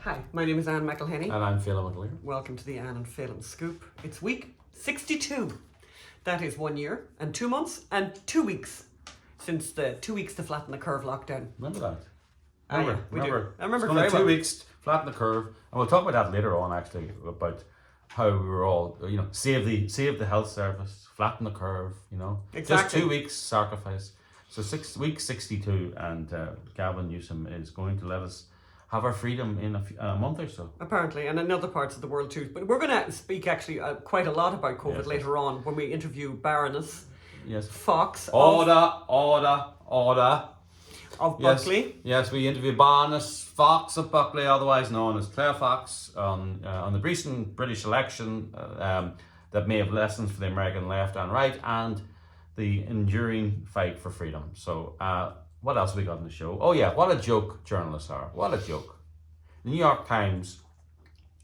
Hi, my name is Anne McElhenney. And I'm Phelim McAleer. Welcome to the Anne and Phelim Scoop. It's week 62. That is 1 year and 2 months and 2 weeks since the 2 weeks to flatten the curve lockdown. Remember that? Yeah, we do. I remember it's very only 2 well. weeks, flatten the curve. And we'll talk about that later on, actually, about how we were all, save the health service, flatten the curve, Exactly. Just 2 weeks sacrifice. So week 62, and Gavin Newsom is going to let us have our freedom in a month or so. Apparently, and in other parts of the world too. But we're going to speak actually quite a lot about COVID later on when we interview Baroness Fox Order of Buckley. Yes, we interviewed Baroness Fox of Buckley, otherwise known as Claire Fox, on the recent British election that may have lessons for the American left and right, and the enduring fight for freedom. So, what else have we got in the show? Oh yeah, what a joke journalists are. What a joke. The New York Times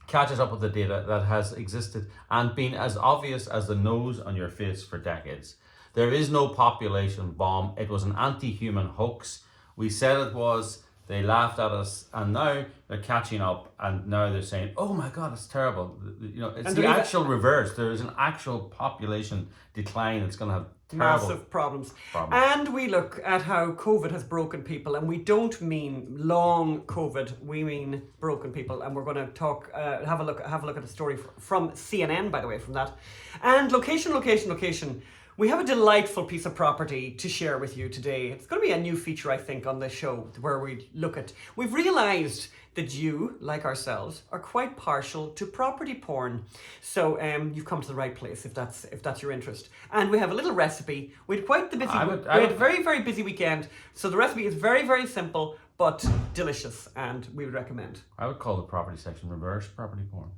catches up with the data that has existed and been as obvious as the nose on your face for decades. There is no population bomb. It was an anti-human hoax. We said it was. They laughed at us, and now they're catching up, and now they're saying, "Oh my God, it's terrible." It's the actual reverse. There is an actual population decline. It's going to have terrible Massive problems. And we look at how COVID has broken people, and we don't mean long COVID. We mean broken people, and we're going to talk. Have a look at a story from CNN, by the way, from that. And location. We have a delightful piece of property to share with you today. It's going to be a new feature, I think, on this show where we look at... We've realised that you, like ourselves, are quite partial to property porn. So you've come to the right place if that's your interest. And we have a little recipe. We had quite the busy... we had a very, very busy weekend. So the recipe is very, very simple, but delicious, and we would recommend. I would call the property section reverse property porn.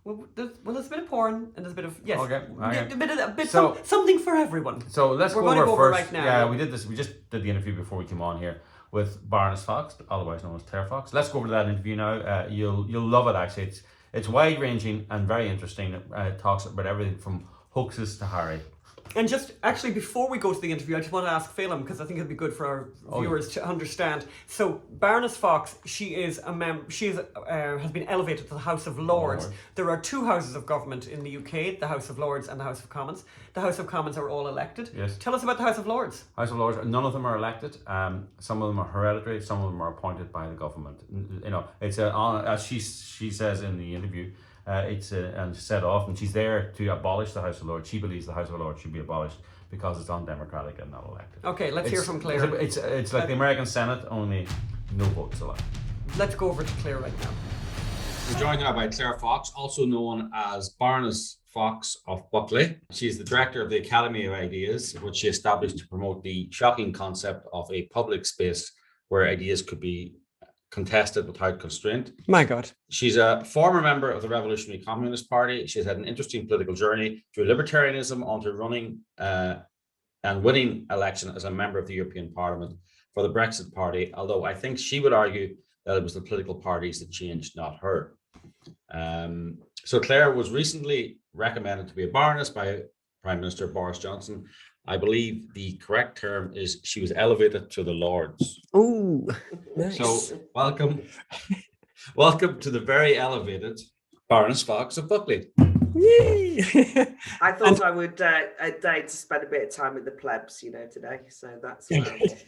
Well, there's a bit of porn and there's a bit of Okay. Something for everyone. So let's go over first. Right now. Yeah, we did this. We just did the interview before we came on here with Baroness Fox, otherwise known as Claire Fox. Let's go over to that interview now. You'll love it. Actually, it's wide ranging and very interesting. It talks about everything from hoaxes to Harry. And just actually, before we go to the interview, I just want to ask Phelim, because I think it'd be good for our viewers to understand. So, Baroness Fox, she is has been elevated to the House of Lords. There are two houses of government in the UK: the House of Lords and the House of Commons. The House of Commons are all elected. Yes. Tell us about the House of Lords. House of Lords. None of them are elected. Some of them are hereditary. Some of them are appointed by the government. It's as she says in the interview. And set off, and she's there to abolish the House of Lords. She believes the House of Lords should be abolished because it's undemocratic and not elected. Okay, let's hear from Claire. It's like the American Senate, only no votes allowed. Let's go over to Claire right now. We're joined now by Claire Fox, also known as Baroness Fox of Buckley. She's the director of the Academy of Ideas, which she established to promote the shocking concept of a public space where ideas could be contested without constraint. My God. She's a former member of the Revolutionary Communist Party. She's had an interesting political journey through libertarianism onto running and winning election as a member of the European Parliament for the Brexit Party, although I think she would argue that it was the political parties that changed, not her. So Claire was recently recommended to be a baroness by Prime Minister Boris Johnson. I believe the correct term is she was elevated to the Lords. Oh, nice. So welcome to the very elevated Baroness Fox of Buckley. Yay! I thought I would to spend a bit of time with the plebs, today. So that's what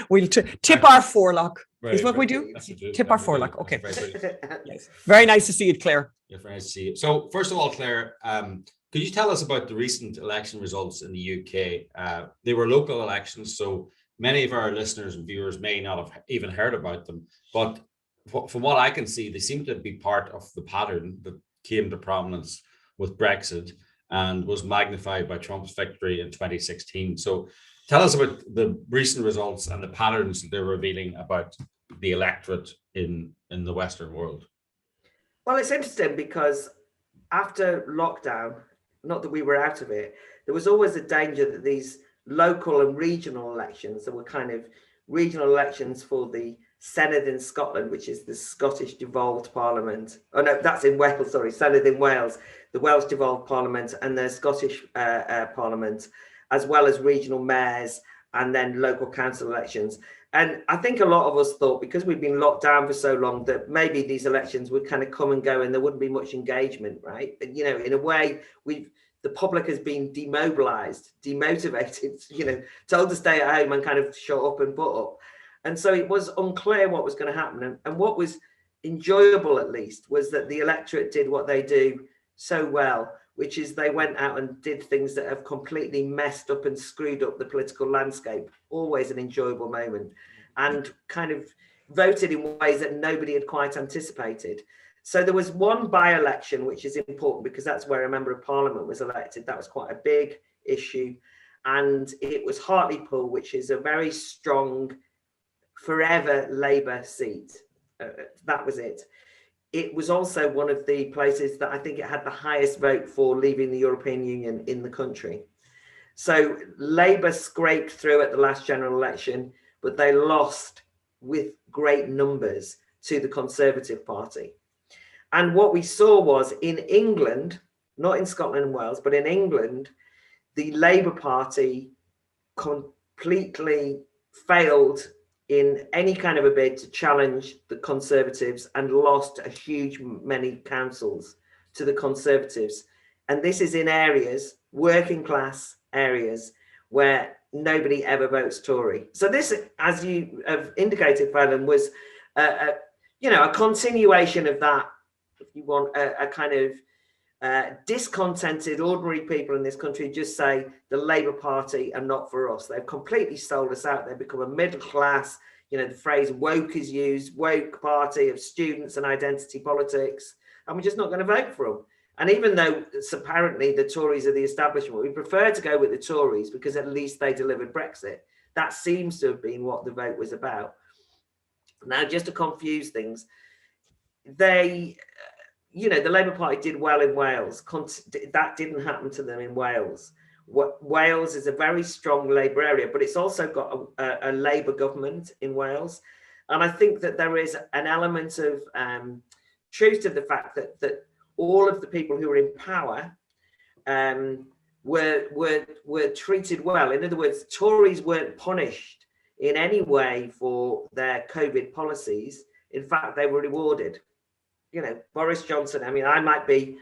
we'll tip our forelock. Is what we do. Tip our That's forelock. Okay. yes. Very nice to see you, Claire. Yeah, very nice to see you. So first of all, Claire, could you tell us about the recent election results in the UK? They were local elections, so many of our listeners and viewers may not have even heard about them. But from what I can see, they seem to be part of the pattern that came to prominence with Brexit and was magnified by Trump's victory in 2016. So tell us about the recent results and the patterns that they're revealing about the electorate in the Western world. Well, it's interesting because after lockdown, not that we were out of it, there was always a danger that these local and regional elections, there were kind of regional elections for the Senedd in Scotland, which is the Scottish devolved parliament. Oh no, that's in Wales, sorry, Senedd in Wales, the Welsh devolved parliament and the Scottish parliament, as well as regional mayors and then local council elections. And I think a lot of us thought, because we've been locked down for so long, that maybe these elections would kind of come and go and there wouldn't be much engagement, right? But, you know, in a way, the public has been demobilized, demotivated, you know, told to stay at home and kind of shut up and butt up. And so it was unclear what was going to happen. And what was enjoyable, at least, was that the electorate did what they do so well, which is they went out and did things that have completely messed up and screwed up the political landscape. Always an enjoyable moment, and kind of voted in ways that nobody had quite anticipated. So there was one by-election, which is important because that's where a member of parliament was elected. That was quite a big issue. And it was Hartlepool, which is a very strong, forever Labour seat. That was it. It was also one of the places that I think it had the highest vote for leaving the European Union in the country. So Labour scraped through at the last general election, but they lost with great numbers to the Conservative Party. And what we saw was in England, not in Scotland and Wales, but in England, the Labour Party completely failed in any kind of a bid to challenge the Conservatives and lost a huge many councils to the Conservatives. And this is in areas, working class areas, where nobody ever votes Tory. So this, as you have indicated, Phelan, was a continuation of that, if you want, a kind of discontented ordinary people in this country just say the Labour Party are not for us. They've completely sold us out. They've become a middle class, you know, the phrase woke is used, woke party of students and identity politics, and we're just not going to vote for them. And even though it's apparently the Tories are the establishment, we prefer to go with the Tories because at least they delivered Brexit. That seems to have been what the vote was about. Now, just to confuse things, the Labour Party did well in Wales. That didn't happen to them in Wales. Wales is a very strong Labour area, but it's also got a Labour government in Wales. And I think that there is an element of truth to the fact that all of the people who were in power were treated well. In other words, Tories weren't punished in any way for their COVID policies. In fact, they were rewarded. You know, Boris Johnson, I mean, I might be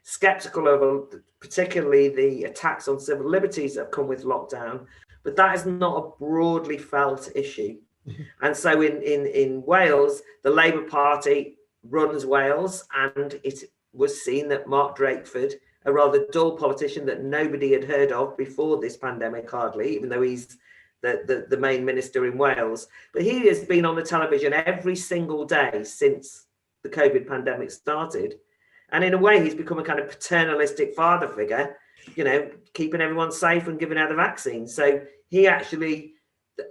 skeptical of particularly the attacks on civil liberties that come with lockdown, but that is not a broadly felt issue. And so in Wales, the Labour Party runs Wales, and it was seen that Mark Drakeford, a rather dull politician that nobody had heard of before this pandemic hardly, even though he's the main minister in Wales, but he has been on the television every single day since the COVID pandemic started. And in a way, he's become a kind of paternalistic father figure, you know, keeping everyone safe and giving out the vaccine. So he actually,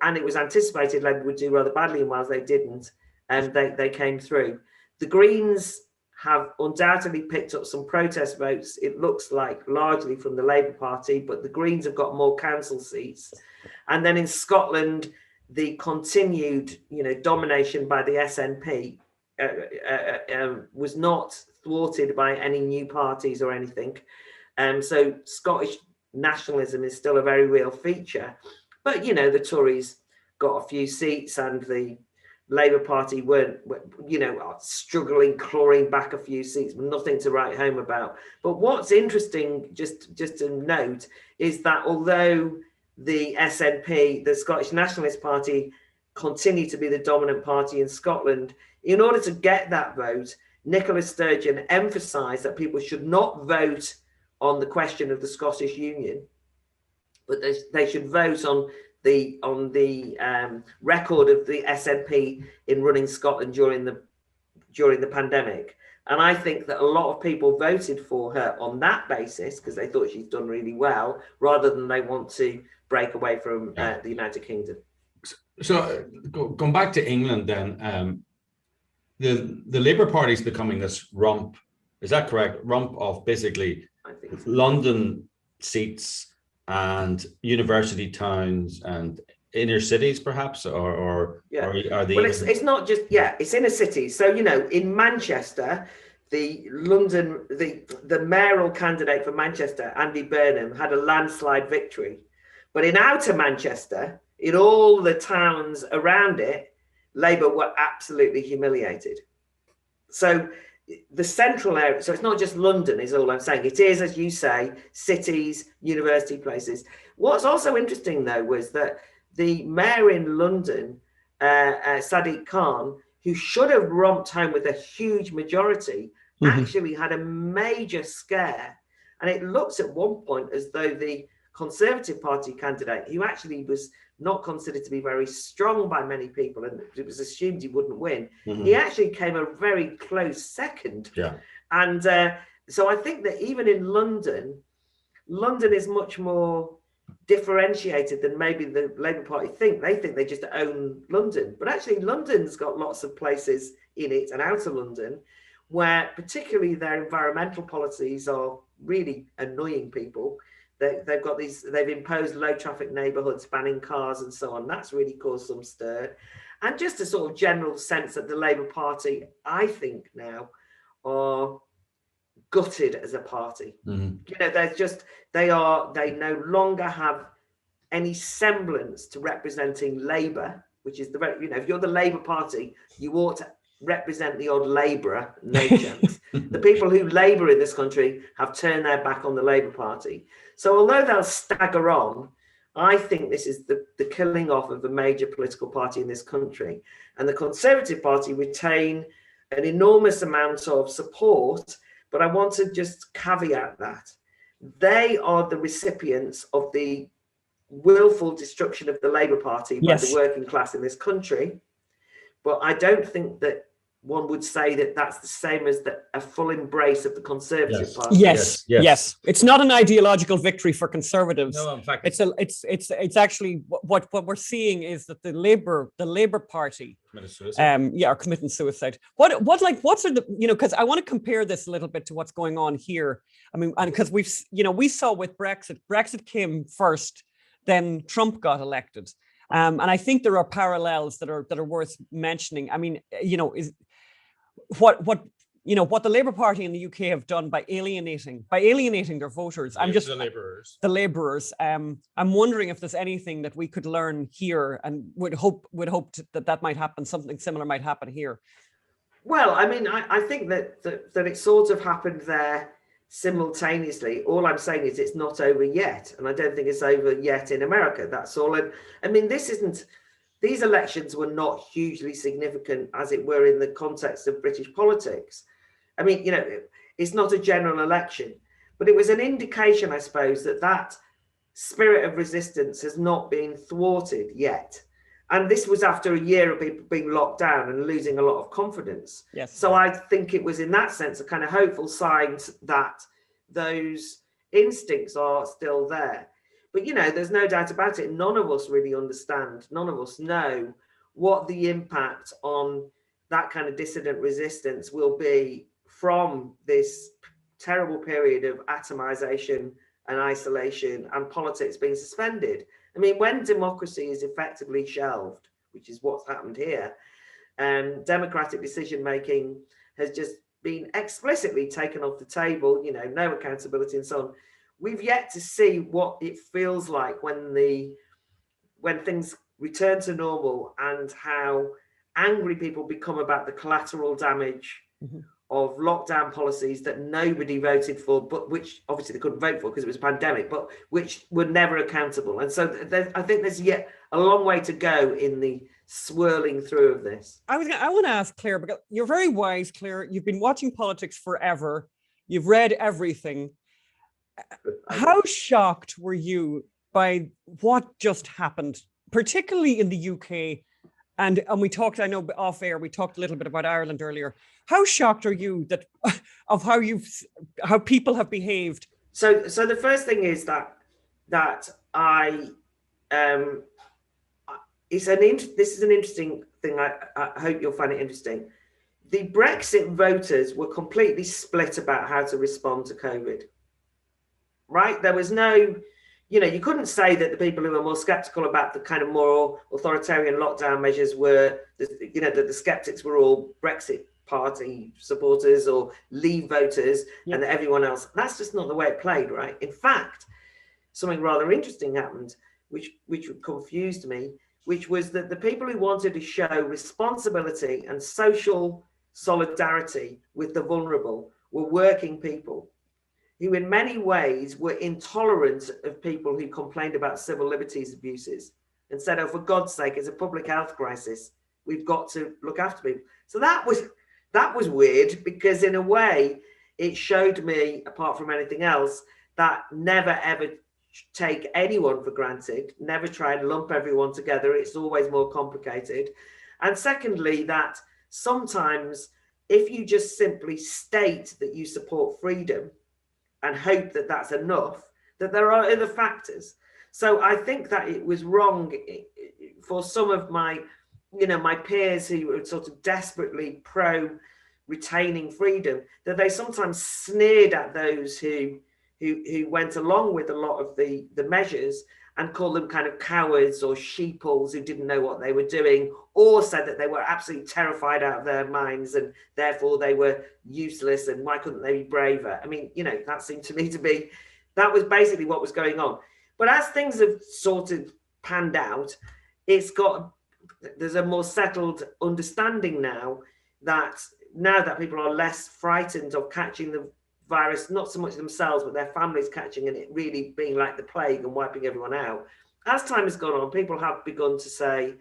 and it was anticipated Labour would do rather badly in Wales, they didn't, and they came through. The Greens have undoubtedly picked up some protest votes, it looks like, largely from the Labour Party, but the Greens have got more council seats. And then in Scotland, the continued, domination by the SNP was not thwarted by any new parties or anything. So Scottish nationalism is still a very real feature. But, the Tories got a few seats and the Labour Party weren't, struggling, clawing back a few seats, nothing to write home about. But what's interesting, just to note, is that although the SNP, the Scottish Nationalist Party, continue to be the dominant party in Scotland, in order to get that vote, Nicola Sturgeon emphasised that people should not vote on the question of the Scottish Union, but they should vote on the record of the SNP in running Scotland during the pandemic. And I think that a lot of people voted for her on that basis because they thought she's done really well, rather than they want to break away from the United Kingdom. So going back to England then, the Labour Party is becoming this rump, is that correct? Rump of basically London seats and university towns and inner cities, perhaps, or are they? Well, it's not just it's inner cities. So in Manchester, the mayoral candidate for Manchester, Andy Burnham, had a landslide victory, But in outer Manchester, in all the towns around it, Labour were absolutely humiliated. So the central area, so it's not just London is all I'm saying. It is, as you say, cities, university places. What's also interesting, though, was that the mayor in London, Sadiq Khan, who should have romped home with a huge majority, actually had a major scare. And it looks at one point as though the Conservative Party candidate, who actually was not considered to be very strong by many people, and it was assumed he wouldn't win, he actually came a very close second. Yeah. And so I think that even in London, London is much more differentiated than maybe the Labour Party think. They think they just own London. But actually, London's got lots of places in it and out of London where particularly their environmental policies are really annoying people. They've got these, they've imposed low traffic neighbourhoods, banning cars and so on. That's really caused some stir. And just a sort of general sense that the Labour Party, I think now, are gutted as a party. You know, there's just, they no longer have any semblance to representing Labour, which is the, you know, if you're the Labour Party, you ought to represent the odd labourer, no chance. The people who labour in this country have turned their back on the Labour Party. So although they'll stagger on, I think this is the killing off of a major political party in this country. And the Conservative Party retain an enormous amount of support, but I want to just caveat that. They are the recipients of the willful destruction of the Labour Party by the working class in this country. But I don't think that one would say that that's the same as a full embrace of the Conservative Party. Yes. It's not an ideological victory for Conservatives. No, in fact, it's actually what we're seeing is that the Labour Party are committing suicide. What's the, you know, because I want to compare this a little bit to what's going on here. I mean, and because we saw with Brexit came first, then Trump got elected. And I think there are parallels that are worth mentioning. I mean, you know, is what the Labour Party in the UK have done by alienating their voters. The labourers. I'm wondering if there's anything that we could learn here, and would hope that might happen. Something similar might happen here. Well, I mean, I think that it sort of happened there simultaneously. All I'm saying is it's not over yet, and I don't think it's over yet in America. That's all. And I mean, these elections were not hugely significant, as it were, in the context of British politics. I mean, you know, it's not a general election, but it was an indication, I suppose, that spirit of resistance has not been thwarted yet. And this was after a year of people being locked down and losing a lot of confidence. Yes. So I think it was, in that sense, a kind of hopeful sign that those instincts are still there. But, you know, there's no doubt about it. None of us really understand. None of us know what the impact on that kind of dissident resistance will be from this terrible period of atomization and isolation and politics being suspended. I mean, when democracy is effectively shelved, which is what's happened here, and democratic decision-making has just been explicitly taken off the table, you know, no accountability and so on. We've yet to see what it feels like when things return to normal, and how angry people become about the collateral damage of lockdown policies that nobody voted for, but which obviously they couldn't vote for because it was a pandemic, but which were never accountable. And so I think there's yet a long way to go in the swirling through of this. I want to ask Claire, because you're very wise, Claire. You've been watching politics forever. You've read everything. How shocked were you by what just happened, particularly in the UK? And we talked, I know off air, we talked a little bit about Ireland earlier. How shocked are you of how people have behaved? So the first thing is that this is an interesting thing. I hope you'll find it interesting. The Brexit voters were completely split about how to respond to COVID. Right? There was no, you know, you couldn't say that the people who were more skeptical about the kind of more authoritarian lockdown measures were, you know, that the skeptics were all Brexit Party supporters or Leave voters, and that everyone else. That's just not the way it played, right? In fact, something rather interesting happened, which confused me, which was that the people who wanted to show responsibility and social solidarity with the vulnerable were working people who in many ways were intolerant of people who complained about civil liberties abuses and said, oh, for God's sake, it's a public health crisis. We've got to look after people. So that was weird, because in a way it showed me, apart from anything else, that never ever take anyone for granted, never try and lump everyone together. It's always more complicated. And secondly, that sometimes if you just simply state that you support freedom and hope that that's enough, that there are other factors. So I think that it was wrong for some of my, my peers who were sort of desperately pro retaining freedom, that they sometimes sneered at those who went along with a lot of the measures and called them kind of cowards or sheeples who didn't know what they were doing, or said that they were absolutely terrified out of their minds and therefore they were useless and why couldn't they be braver? I mean, that seemed to me to be, that was basically what was going on. But as things have sort of panned out, there's a more settled understanding now that people are less frightened of catching the virus, not so much themselves, but their families catching and it really being like the plague and wiping everyone out. As time has gone on, people have begun to say,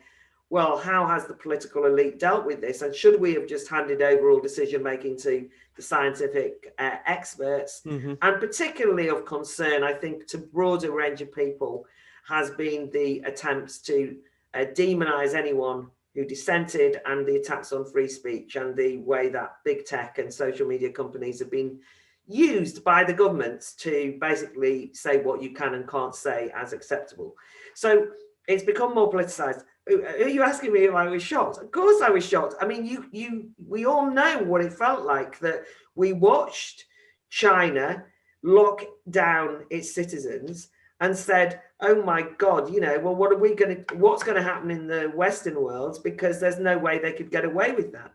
well, how has the political elite dealt with this? And should we have just handed over all decision making to the scientific experts? Mm-hmm. And particularly of concern, I think, to broader range of people has been the attempts to demonize anyone who dissented, and the attacks on free speech, and the way that big tech and social media companies have been used by the governments to basically say what you can and can't say as acceptable. So it's become more politicized. Are you asking me if I was shocked? Of course I was shocked. I mean, we all know what it felt like, that we watched China lock down its citizens and said, oh my God, well, what's going to happen in the Western world? Because there's no way they could get away with that.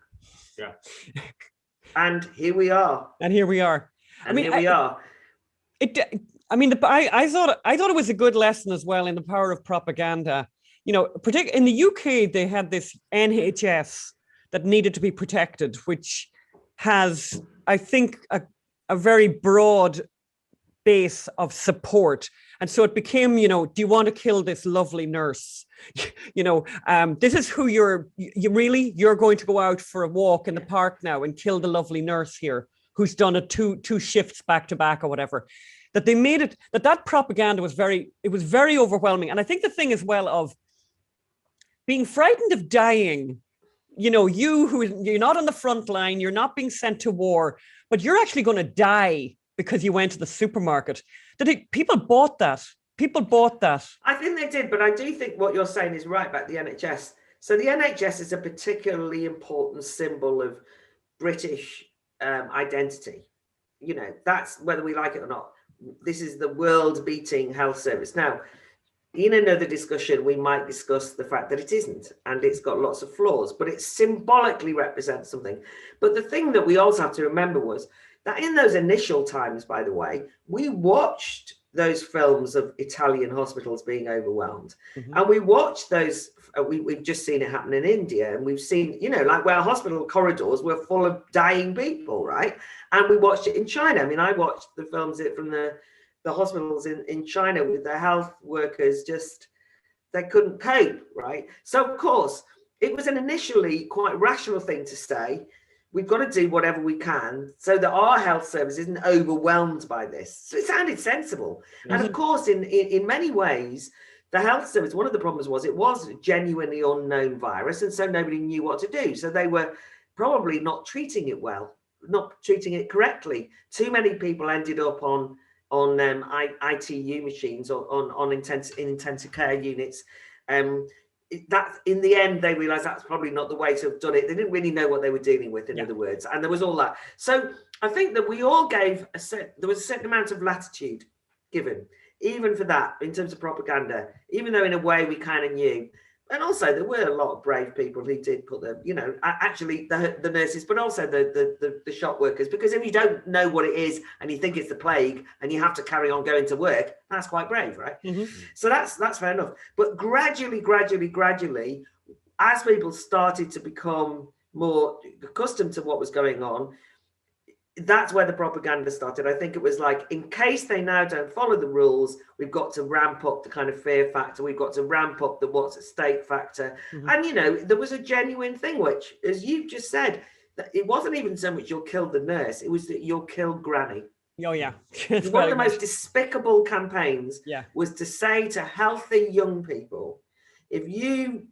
Yeah. And here we are. And here we are. I thought it was a good lesson as well in the power of propaganda. Particularly in the UK, they had this NHS that needed to be protected, which has, I think, a very broad base of support. And so it became, do you want to kill this lovely nurse? This is who you're going to go out for a walk in the park now and kill the lovely nurse here who's done a two shifts back to back or whatever. That they made it, that propaganda was very overwhelming. And I think the thing as well of being frightened of dying, you're not on the front line, you're not being sent to war, but you're actually going to die because you went to the supermarket. People bought that. I think they did, but I do think what you're saying is right about the NHS. So the NHS is a particularly important symbol of British identity. That's whether we like it or not. This is the world-beating health service. Now, in another discussion, we might discuss the fact that it isn't, and it's got lots of flaws, but it symbolically represents something. But the thing that we also have to remember was that in those initial times, by the way, we watched those films of Italian hospitals being overwhelmed. Mm-hmm. And we watched those, we've just seen it happen in India, and we've seen, like where hospital corridors were full of dying people, right? And we watched it in China. I mean, I watched the films from the hospitals in China with the health workers, they couldn't cope, right? So of course, it was an initially quite rational thing to say, we've got to do whatever we can so that our health service isn't overwhelmed by this. So it sounded sensible. Mm-hmm. And of course, in many ways, the health service, one of the problems was it was a genuinely unknown virus, and so nobody knew what to do. So they were probably not treating it well, not treating it correctly. Too many people ended up on ITU machines or on intensive care units. That in the end they realized that's probably not the way to have done it. They didn't really know what they were dealing with, in other words, and there was all that. So I think that we all there was a certain amount of latitude given, even for that, in terms of propaganda, even though in a way we kind of knew. And also, there were a lot of brave people who did put the, actually the nurses, but also the shop workers, because if you don't know what it is and you think it's the plague and you have to carry on going to work, that's quite brave, right? So that's fair enough. But gradually, as people started to become more accustomed to what was going on, that's where the propaganda started. I think it was like, in case they now don't follow the rules, we've got to ramp up the kind of fear factor. We've got to ramp up the what's at stake factor. And, there was a genuine thing, which, as you just said, that it wasn't even so much you'll kill the nurse, it was that you'll kill Granny. Oh, yeah. One of the most despicable campaigns was to say to healthy young people, if you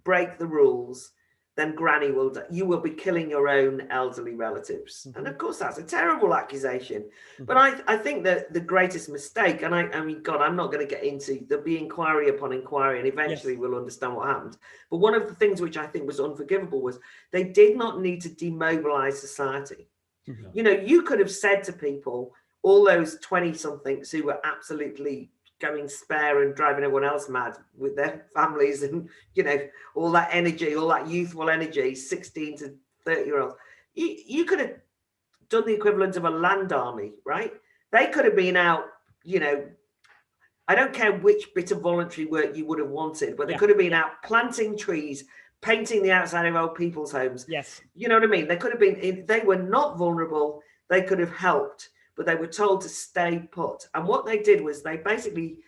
break the rules, then Granny will die. You will be killing your own elderly relatives. And of course, that's a terrible accusation. But I think that the greatest mistake, and I mean, God, I'm not going to get into, there'll be inquiry upon inquiry, and eventually we'll understand what happened. But one of the things which I think was unforgivable was they did not need to demobilize society. You could have said to people, all those 20-somethings who were absolutely going spare and driving everyone else mad with their families and, all that energy, all that youthful energy, 16 to 30-year-olds. You could have done the equivalent of a land army, right? They could have been out, I don't care which bit of voluntary work you would have wanted, but they could have been out planting trees, painting the outside of old people's homes. Yes. You know what I mean? They could have been, they were not vulnerable. They could have helped, but they were told to stay put. And what they did was they basically,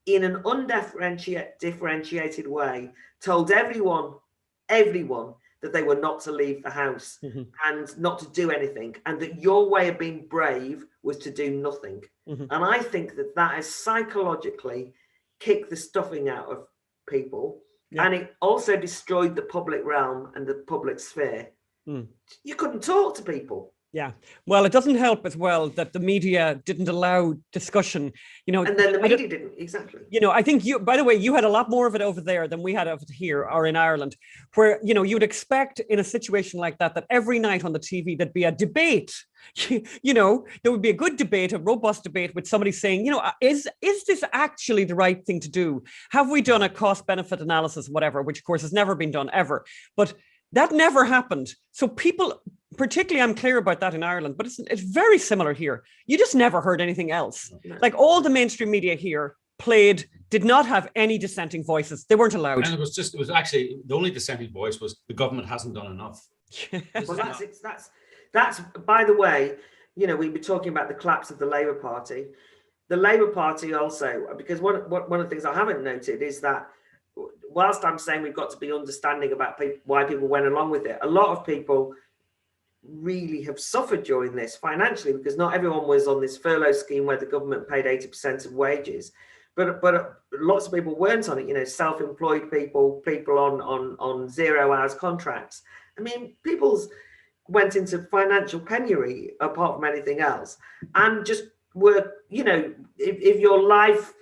in an undifferentiated way, told everyone that they were not to leave the house and not to do anything, and that your way of being brave was to do nothing. And I think that has psychologically kicked the stuffing out of people. And it also destroyed the public realm and the public sphere. You couldn't talk to people. Yeah, well, it doesn't help as well that the media didn't allow discussion, And then the media didn't, exactly. I think by the way, you had a lot more of it over there than we had of it here or in Ireland, where, you'd expect in a situation like that every night on the TV, there'd be a debate. There would be a good debate, a robust debate with somebody saying, is this actually the right thing to do? Have we done a cost benefit analysis, whatever, which of course has never been done ever. But that never happened. So people, particularly, I'm clear about that in Ireland, but it's very similar here. You just never heard anything else. Like all the mainstream media here did not have any dissenting voices. They weren't allowed. And it was actually, the only dissenting voice was the government hasn't done enough. Well, that's, by the way, we were talking about the collapse of the Labour Party. The Labour Party also, because one of the things I haven't noted is that whilst I'm saying we've got to be understanding about why people went along with it, a lot of people really have suffered during this financially, because not everyone was on this furlough scheme where the government paid 80% of wages, but lots of people weren't on it. Self-employed people on 0 hours contracts. I mean, people's went into financial penury apart from anything else, and just were, if your life,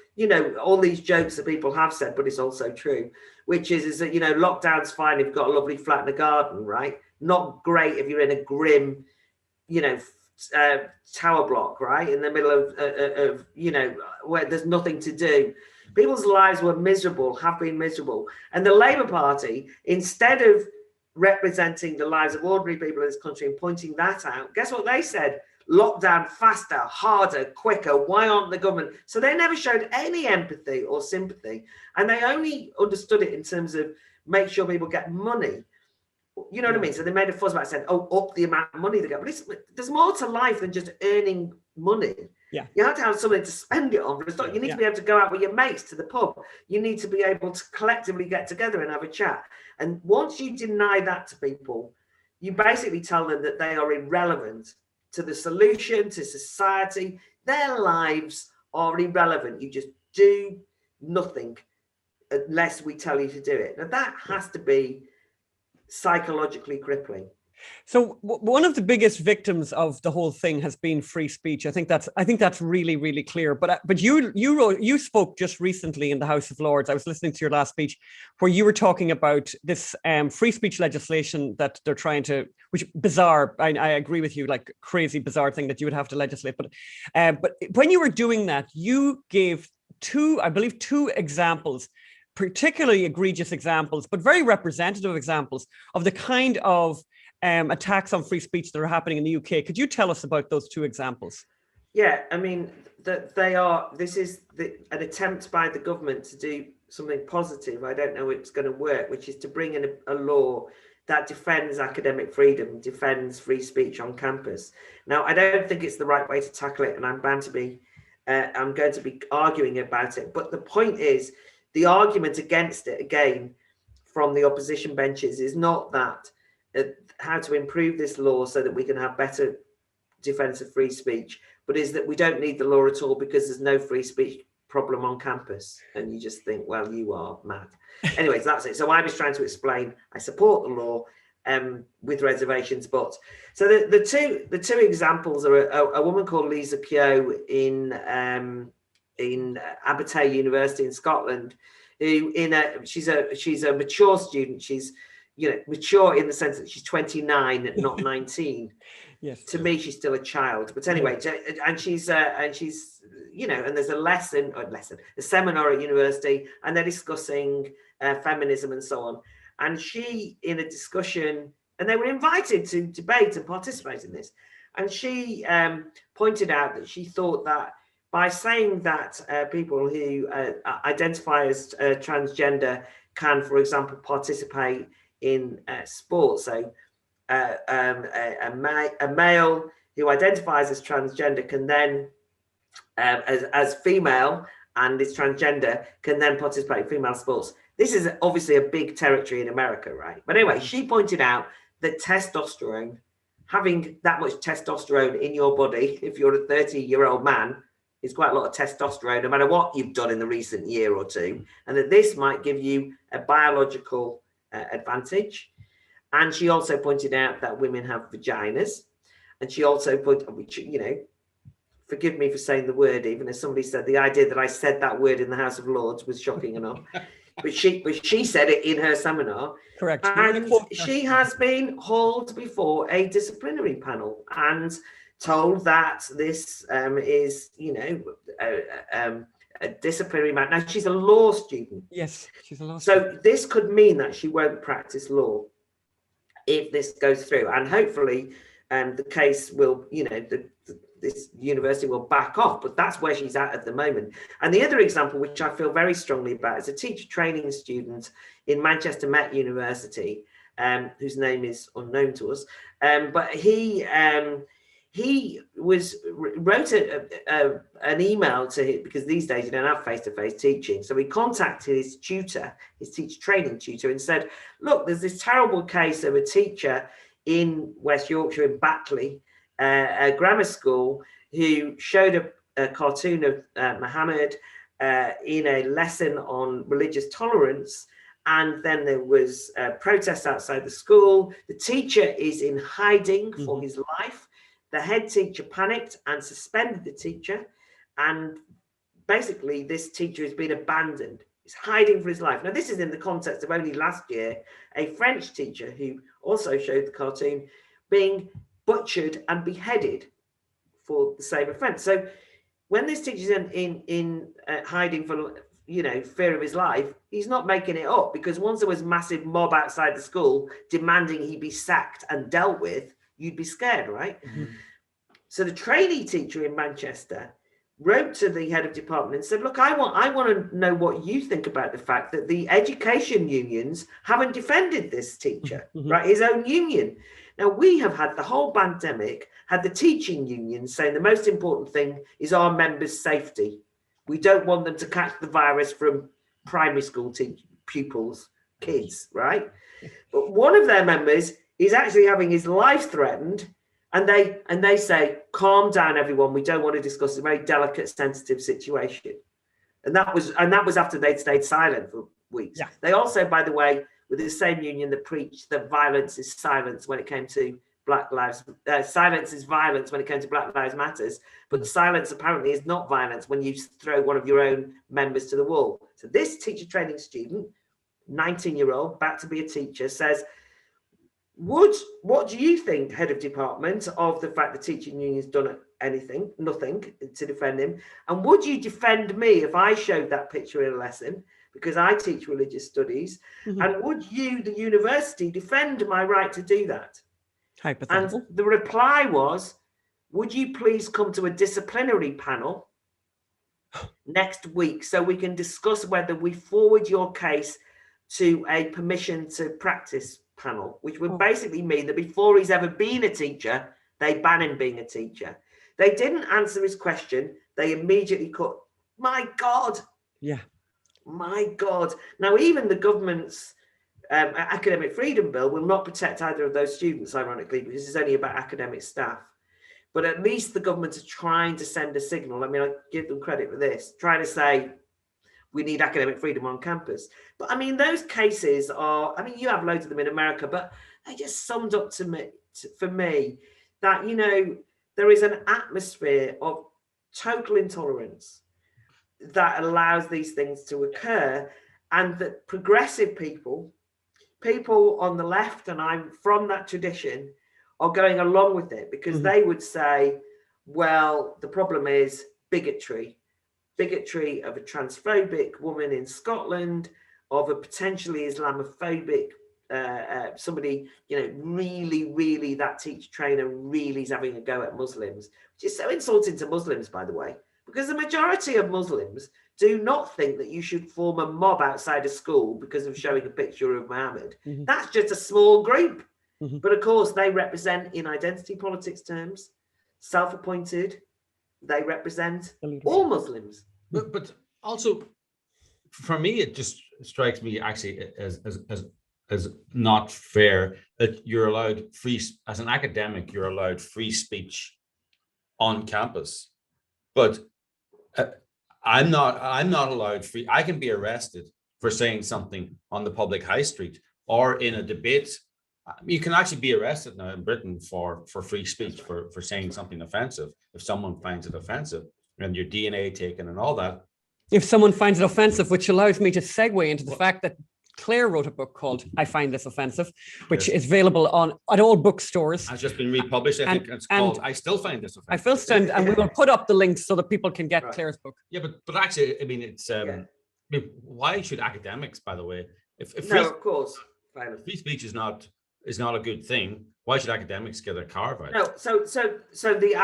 all these jokes that people have said, but it's also true, which is that, lockdown's fine if you've got a lovely flat in a garden, right? Not great if you're in a grim, tower block, right? In the middle of where there's nothing to do. People's lives were miserable, have been miserable. And the Labour Party, instead of representing the lives of ordinary people in this country and pointing that out, guess what they said? Lockdown faster, harder, quicker. Why aren't the government? So they never showed any empathy or sympathy. And they only understood it in terms of make sure people get money. You know what I mean? So they made a fuss about saying, up the amount of money they get. But there's more to life than just earning money. Yeah. You have to have something to spend it on. You need to be able to go out with your mates to the pub. You need to be able to collectively get together and have a chat. And once you deny that to people, you basically tell them that they are irrelevant to the solution, to society. Their lives are irrelevant. You just do nothing unless we tell you to do it. Now that has to be psychologically crippling. So one of the biggest victims of the whole thing has been free speech. I think that's really, really clear. But you spoke just recently in the House of Lords. I was listening to your last speech where you were talking about this free speech legislation that they're trying to, which bizarre. I agree with you, like crazy bizarre thing that you would have to legislate. But when you were doing that, you gave two examples particularly egregious examples, but very representative examples of the kind of attacks on free speech that are happening in the UK. Could you tell us about those two examples? Yeah, I mean, this is an attempt by the government to do something positive. I don't know if it's going to work, which is to bring in a law that defends academic freedom, defends free speech on campus. Now, I don't think it's the right way to tackle it, and I'm going to be arguing about it. But the point is, the argument against it, again, from the opposition benches, is not that how to improve this law so that we can have better defense of free speech, but is that we don't need the law at all because there's no free speech problem on campus. And you just think, well, you are mad. Anyways, that's it. So I was trying to explain I support the law with reservations, but so the two examples are a woman called 𝙎𝙤𝙃𝙄𝙎 in 𝙁𝙘𝙤𝙀 University in Scotland, who she's a mature student. She's mature in the sense that she's 29, not 19. Yes. To me, she's still a child. But anyway, and she's and there's a seminar at university, and they're discussing feminism and so on. And she, in a discussion, and they were invited to debate and participate in this. And she pointed out that she thought that by saying that people who identify as transgender can, for example, participate in sports, so a male who identifies as transgender can then, as female and is transgender, can then participate in female sports. This is obviously a big territory in America, right? But anyway, she pointed out that testosterone, having that much testosterone in your body, if you're a 30-year-old man, is quite a lot of testosterone, no matter what you've done in the recent year or two, and that this might give you a biological advantage. And she also pointed out that women have vaginas. And she also forgive me for saying the word, even as somebody said, the idea that I said that word in the House of Lords was shocking enough. But she said it in her seminar. Correct. And she has been hauled before a disciplinary panel and told that this is, a disciplinary matter. Now, she's a law student. Yes, she's a law student. So this could mean that she won't practice law if this goes through. And hopefully the case will, this university will back off, but that's where she's at the moment. And the other example, which I feel very strongly about, is a teacher training student in Manchester Met University, whose name is unknown to us. But he wrote an email to him, because these days you don't have face-to-face teaching. So he contacted his tutor, his teacher training tutor, and said, look, there's this terrible case of a teacher in West Yorkshire, in Batley, a grammar school, who showed a cartoon of Muhammad in a lesson on religious tolerance. And then there was protests outside the school. The teacher is in hiding for his life. The head teacher panicked and suspended the teacher. And basically, this teacher has been abandoned. He's hiding for his life. Now, this is in the context of only last year, a French teacher who also showed the cartoon being butchered and beheaded for the same offence. So when this teacher's in hiding for, fear of his life, he's not making it up, because once there was massive mob outside the school demanding he be sacked and dealt with, you'd be scared, right? Mm-hmm. So the trainee teacher in Manchester wrote to the head of department and said, look, I want to know what you think about the fact that the education unions haven't defended this teacher, right? His own union. Now, we have had the whole pandemic, had the teaching unions saying the most important thing is our members' safety. We don't want them to catch the virus from primary school pupils, kids, right? But one of their members is actually having his life threatened, and they say, calm down, everyone. We don't want to discuss a very delicate, sensitive situation. And that was after they'd stayed silent for weeks. Yeah. They also, by the way, were the same union that preached that violence is silence when it came to silence is violence when it came to Black Lives Matters. But silence apparently is not violence when you throw one of your own members to the wall. So this teacher training student, 19-year-old, about to be a teacher, says, what do you think, head of department, of the fact the teaching union's done nothing to defend him? And would you defend me if I showed that picture in a lesson? because I teach religious studies. And would you, the university, defend my right to do that? Hypothetical. And the reply was, would you please come to a disciplinary panel next week so we can discuss whether we forward your case to a permission to practice panel, which would basically mean that before he's ever been a teacher, they ban him being a teacher. They didn't answer his question. They immediately cut. My God. Yeah. My God. Now, even the government's academic freedom bill will not protect either of those students, ironically, because it's only about academic staff. But at least the government are trying to send a signal. I mean, I give them credit for this, trying to say we need academic freedom on campus. But I mean, those cases are, I mean, you have loads of them in America, but they just summed up to me, for me, that, you know, there is an atmosphere of total intolerance that allows these things to occur, and that progressive people on the left, and I'm from that tradition, are going along with it because they would say, well, the problem is bigotry of a transphobic woman in Scotland, of a potentially Islamophobic somebody, you know, really that teacher trainer really is having a go at Muslims, which is so insulting to Muslims, by the way, because the majority of Muslims do not think that you should form a mob outside a school because of showing a picture of Muhammad. That's just a small group. But of course, they represent, in identity politics terms, self-appointed, they represent all Muslims. But also, for me, it just strikes me actually as not fair that you're allowed free, as an academic, you're allowed free speech on campus, but I'm not allowed free. I can be arrested for saying something on the public high street or in a debate. You can actually be arrested now in Britain for free speech, for saying something offensive if someone finds it offensive, and your DNA taken and all that. If someone finds it offensive, which allows me to segue into the fact that Claire wrote a book called I Find This Offensive, which is available at all bookstores. Has just been republished. I think it's called I Still Find This Offensive. I Still Stand, and we will put up the links so that people can get Claire's book. Yeah, but actually, I mean, it's I mean, why should academics, by the way, if of course, free speech is not a good thing, why should academics get a carve out? No, so the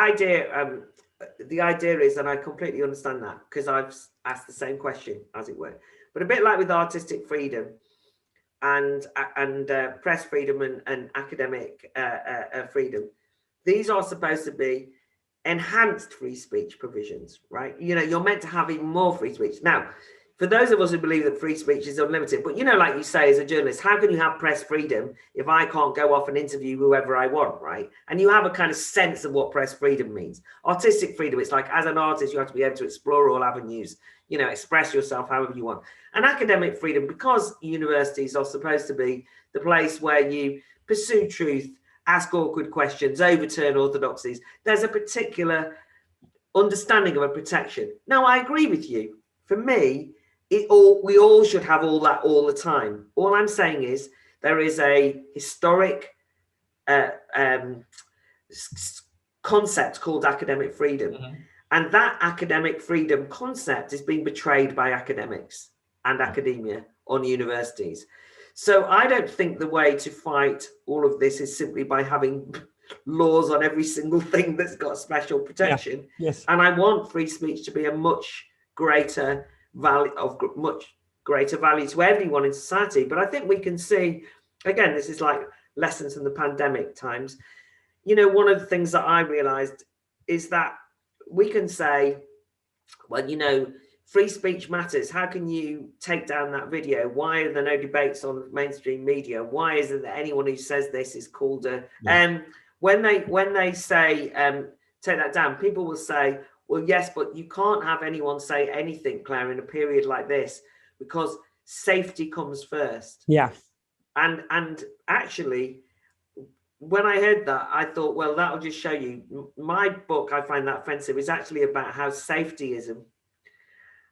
idea is, and I completely understand that because I've asked the same question, as it were, but a bit like with artistic freedom and press freedom and academic freedom, these are supposed to be enhanced free speech provisions, right? You know, you're meant to have even more free speech. Now, for those of us who believe that free speech is unlimited, but you know, like you say, as a journalist, how can you have press freedom if I can't go off and interview whoever I want, right? And you have a kind of sense of what press freedom means. Artistic freedom, it's like, as an artist, you have to be able to explore all avenues, you know, express yourself however you want. And academic freedom, because universities are supposed to be the place where you pursue truth, ask awkward questions, overturn orthodoxies, there's a particular understanding of a protection. Now, I agree with you. For me, we all should have all that all the time. All I'm saying is there is a historic concept called academic freedom. And that academic freedom concept is being betrayed by academics and academia on universities. So I don't think the way to fight all of this is simply by having laws on every single thing that's got special protection. Yes. And I want free speech to be a much greater value, of much greater value to everyone in society. But I think we can see, again, this is like lessons from the pandemic times. You know, one of the things that I realized is that we can say, well, you know, free speech matters. How can you take down that video? Why are there no debates on mainstream media? Why isn't there anyone who says this is called a when they say take that down, people will say, well, yes, but you can't have anyone say anything, Claire, in a period like this, because safety comes first. Yeah. And actually, when I heard that, I thought, well, that'll just show you. My book, I Find That Offensive, is actually about how safetyism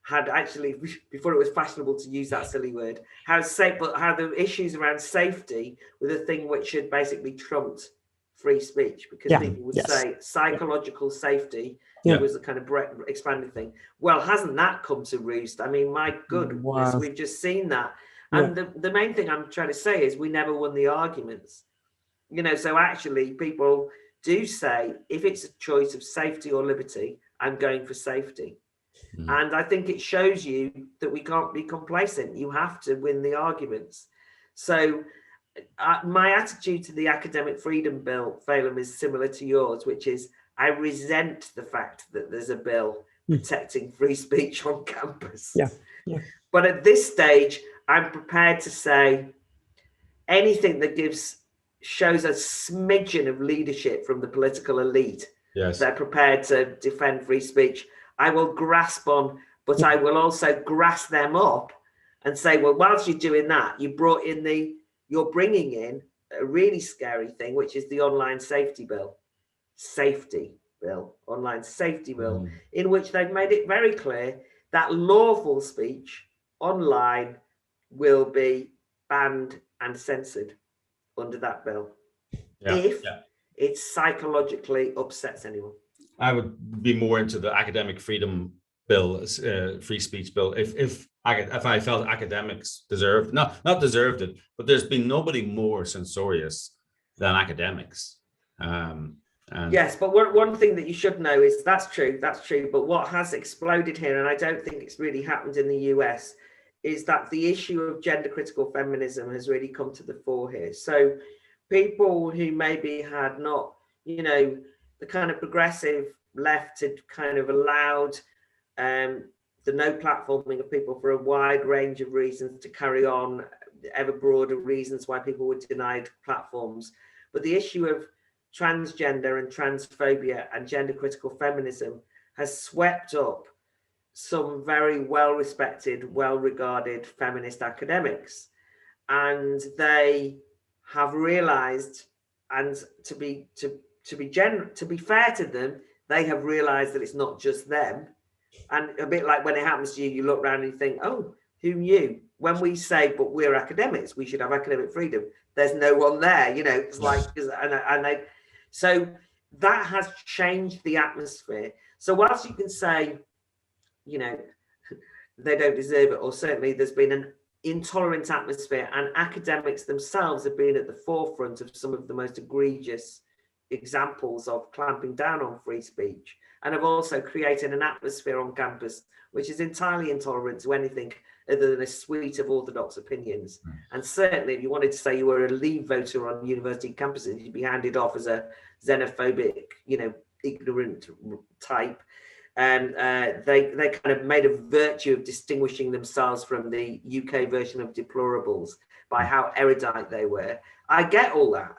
had actually, before it was fashionable to use that silly word, how the issues around safety were the thing which had basically trumped free speech, because Yeah. people would Yes. say psychological safety Yeah. was the kind of expanded thing. Well, hasn't that come to roost? I mean, my goodness, Wow. we've just seen that. And the main thing I'm trying to say is we never won the arguments. You know, so actually people do say, if it's a choice of safety or liberty, I'm going for safety. And I think it shows you that we can't be complacent. You have to win the arguments. So my attitude to the academic freedom bill, Phelim, is similar to yours, which is I resent the fact that there's a bill protecting free speech on campus. Yeah. Yeah. But at this stage, I'm prepared to say anything that shows a smidgen of leadership from the political elite. Yes. They're prepared to defend free speech. I will grasp on, but I will also grass them up and say, well, whilst you're doing that, you're bringing in a really scary thing, which is the online safety bill, online safety bill, in which they've made it very clear that lawful speech online will be banned and censored under that bill if it psychologically upsets anyone. I would be more into the academic freedom bill, free speech bill, if I felt academics not deserved it, but there's been nobody more censorious than academics. Yes, but one thing that you should know is that's true. But what has exploded here, and I don't think it's really happened in the US, is that the issue of gender critical feminism has really come to the fore here. So people who maybe had not, the kind of progressive left had kind of allowed the no platforming of people for a wide range of reasons to carry on, ever broader reasons why people were denied platforms. But the issue of transgender and transphobia and gender critical feminism has swept up some very well-respected, well-regarded feminist academics. And they have realized, and to be fair to them, they have realized that it's not just them. And a bit like when it happens to you, you look around and you think, oh, who knew? When we say, but we're academics, we should have academic freedom, there's no one there, it's like, so that has changed the atmosphere. So whilst you can say, they don't deserve it, or certainly there's been an intolerant atmosphere, and academics themselves have been at the forefront of some of the most egregious examples of clamping down on free speech, and have also created an atmosphere on campus which is entirely intolerant to anything other than a suite of orthodox opinions. And certainly if you wanted to say you were a Leave voter on university campuses, you'd be handed off as a xenophobic, ignorant type. And they kind of made a virtue of distinguishing themselves from the UK version of deplorables by how erudite they were. I get all that.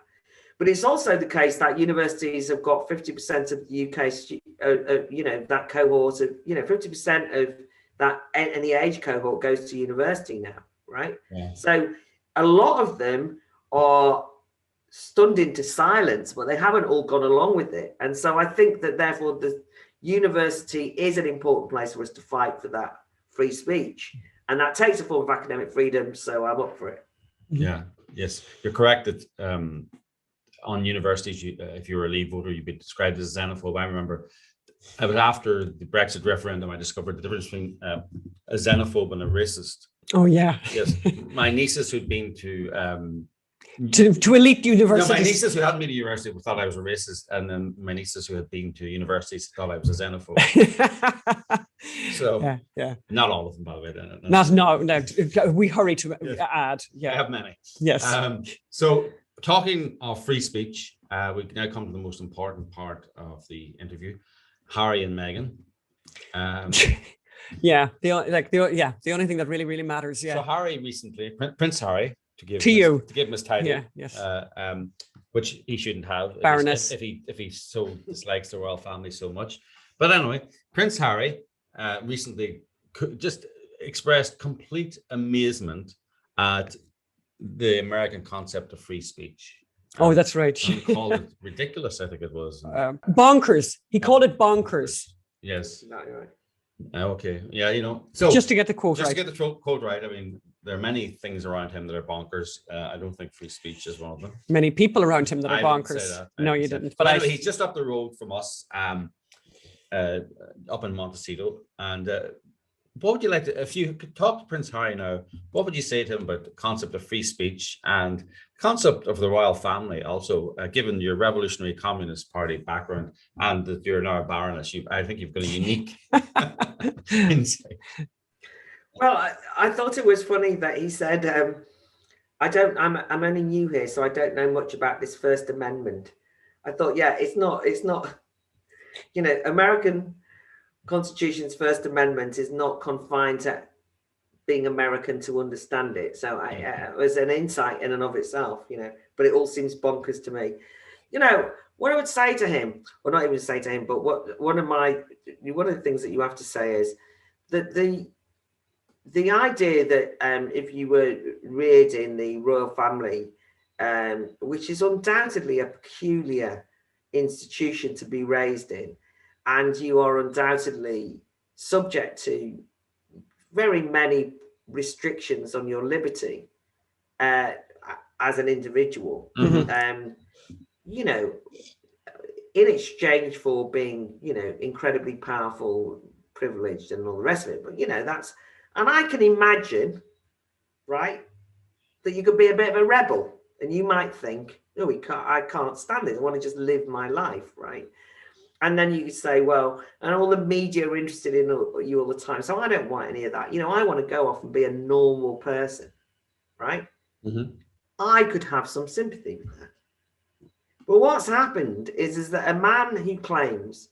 But it's also the case that universities have got 50% of the UK, that cohort of, 50% of that, any age cohort goes to university now, right? Yeah. So a lot of them are stunned into silence, but they haven't all gone along with it. And so I think that therefore the university is an important place for us to fight for that free speech. And that takes a form of academic freedom, so I'm up for it. Yeah, yes, you're correct that on universities, if you were a Leave voter, you'd be described as a xenophobe. I remember it was after the Brexit referendum, I discovered the difference between a xenophobe and a racist. Oh, yeah. Yes, my nieces who'd been to elite universities. No, my nieces who hadn't been to university thought I was a racist, and then my nieces who had been to universities thought I was a xenophobe. So, yeah, not all of them, by the way. No. We hurry to add. Yeah, I have many. Yes. So, talking of free speech, we now come to the most important part of the interview: Harry and Meghan. The only thing that really matters. Yeah. So Harry recently, Prince Harry, to give him his title, which he shouldn't have, Baroness, if he so dislikes the royal family so much. But anyway, Prince Harry recently just expressed complete amazement at the American concept of free speech. Oh, that's right. And called it ridiculous, I think it was. Bonkers. He called it bonkers. Yes. Right. Okay. Yeah, so just to get the quote right. Just to get the quote right. I mean, there are many things around him that are bonkers. I don't think free speech is one of them. Many people around him that are I didn't say bonkers. that. No, you didn't. But anyway, he's just up the road from us, up in Montecito. And what would you like to, if you could talk to Prince Harry now, what would you say to him about the concept of free speech and concept of the royal family? Also, given your Revolutionary Communist Party background and that you're now a baroness, I think you've got a unique insight. Well, I thought it was funny that he said, I'm only new here, so I don't know much about this First Amendment. I thought, yeah, it's not, American Constitution's First Amendment is not confined to being American to understand it. So it was an insight in and of itself, but it all seems bonkers to me. What I would say to him, or not even say to him, but one of the things that you have to say is that the idea that if you were reared in the royal family, which is undoubtedly a peculiar institution to be raised in, and you are undoubtedly subject to very many restrictions on your liberty as an individual, in exchange for being, incredibly powerful, privileged, and all the rest of it. But, and I can imagine, right, that you could be a bit of a rebel and you might think, oh, I can't stand this. I want to just live my life, right? And then you could say, well, and all the media are interested in you all the time. So I don't want any of that. I want to go off and be a normal person, right? I could have some sympathy with that. But what's happened is that a man who claims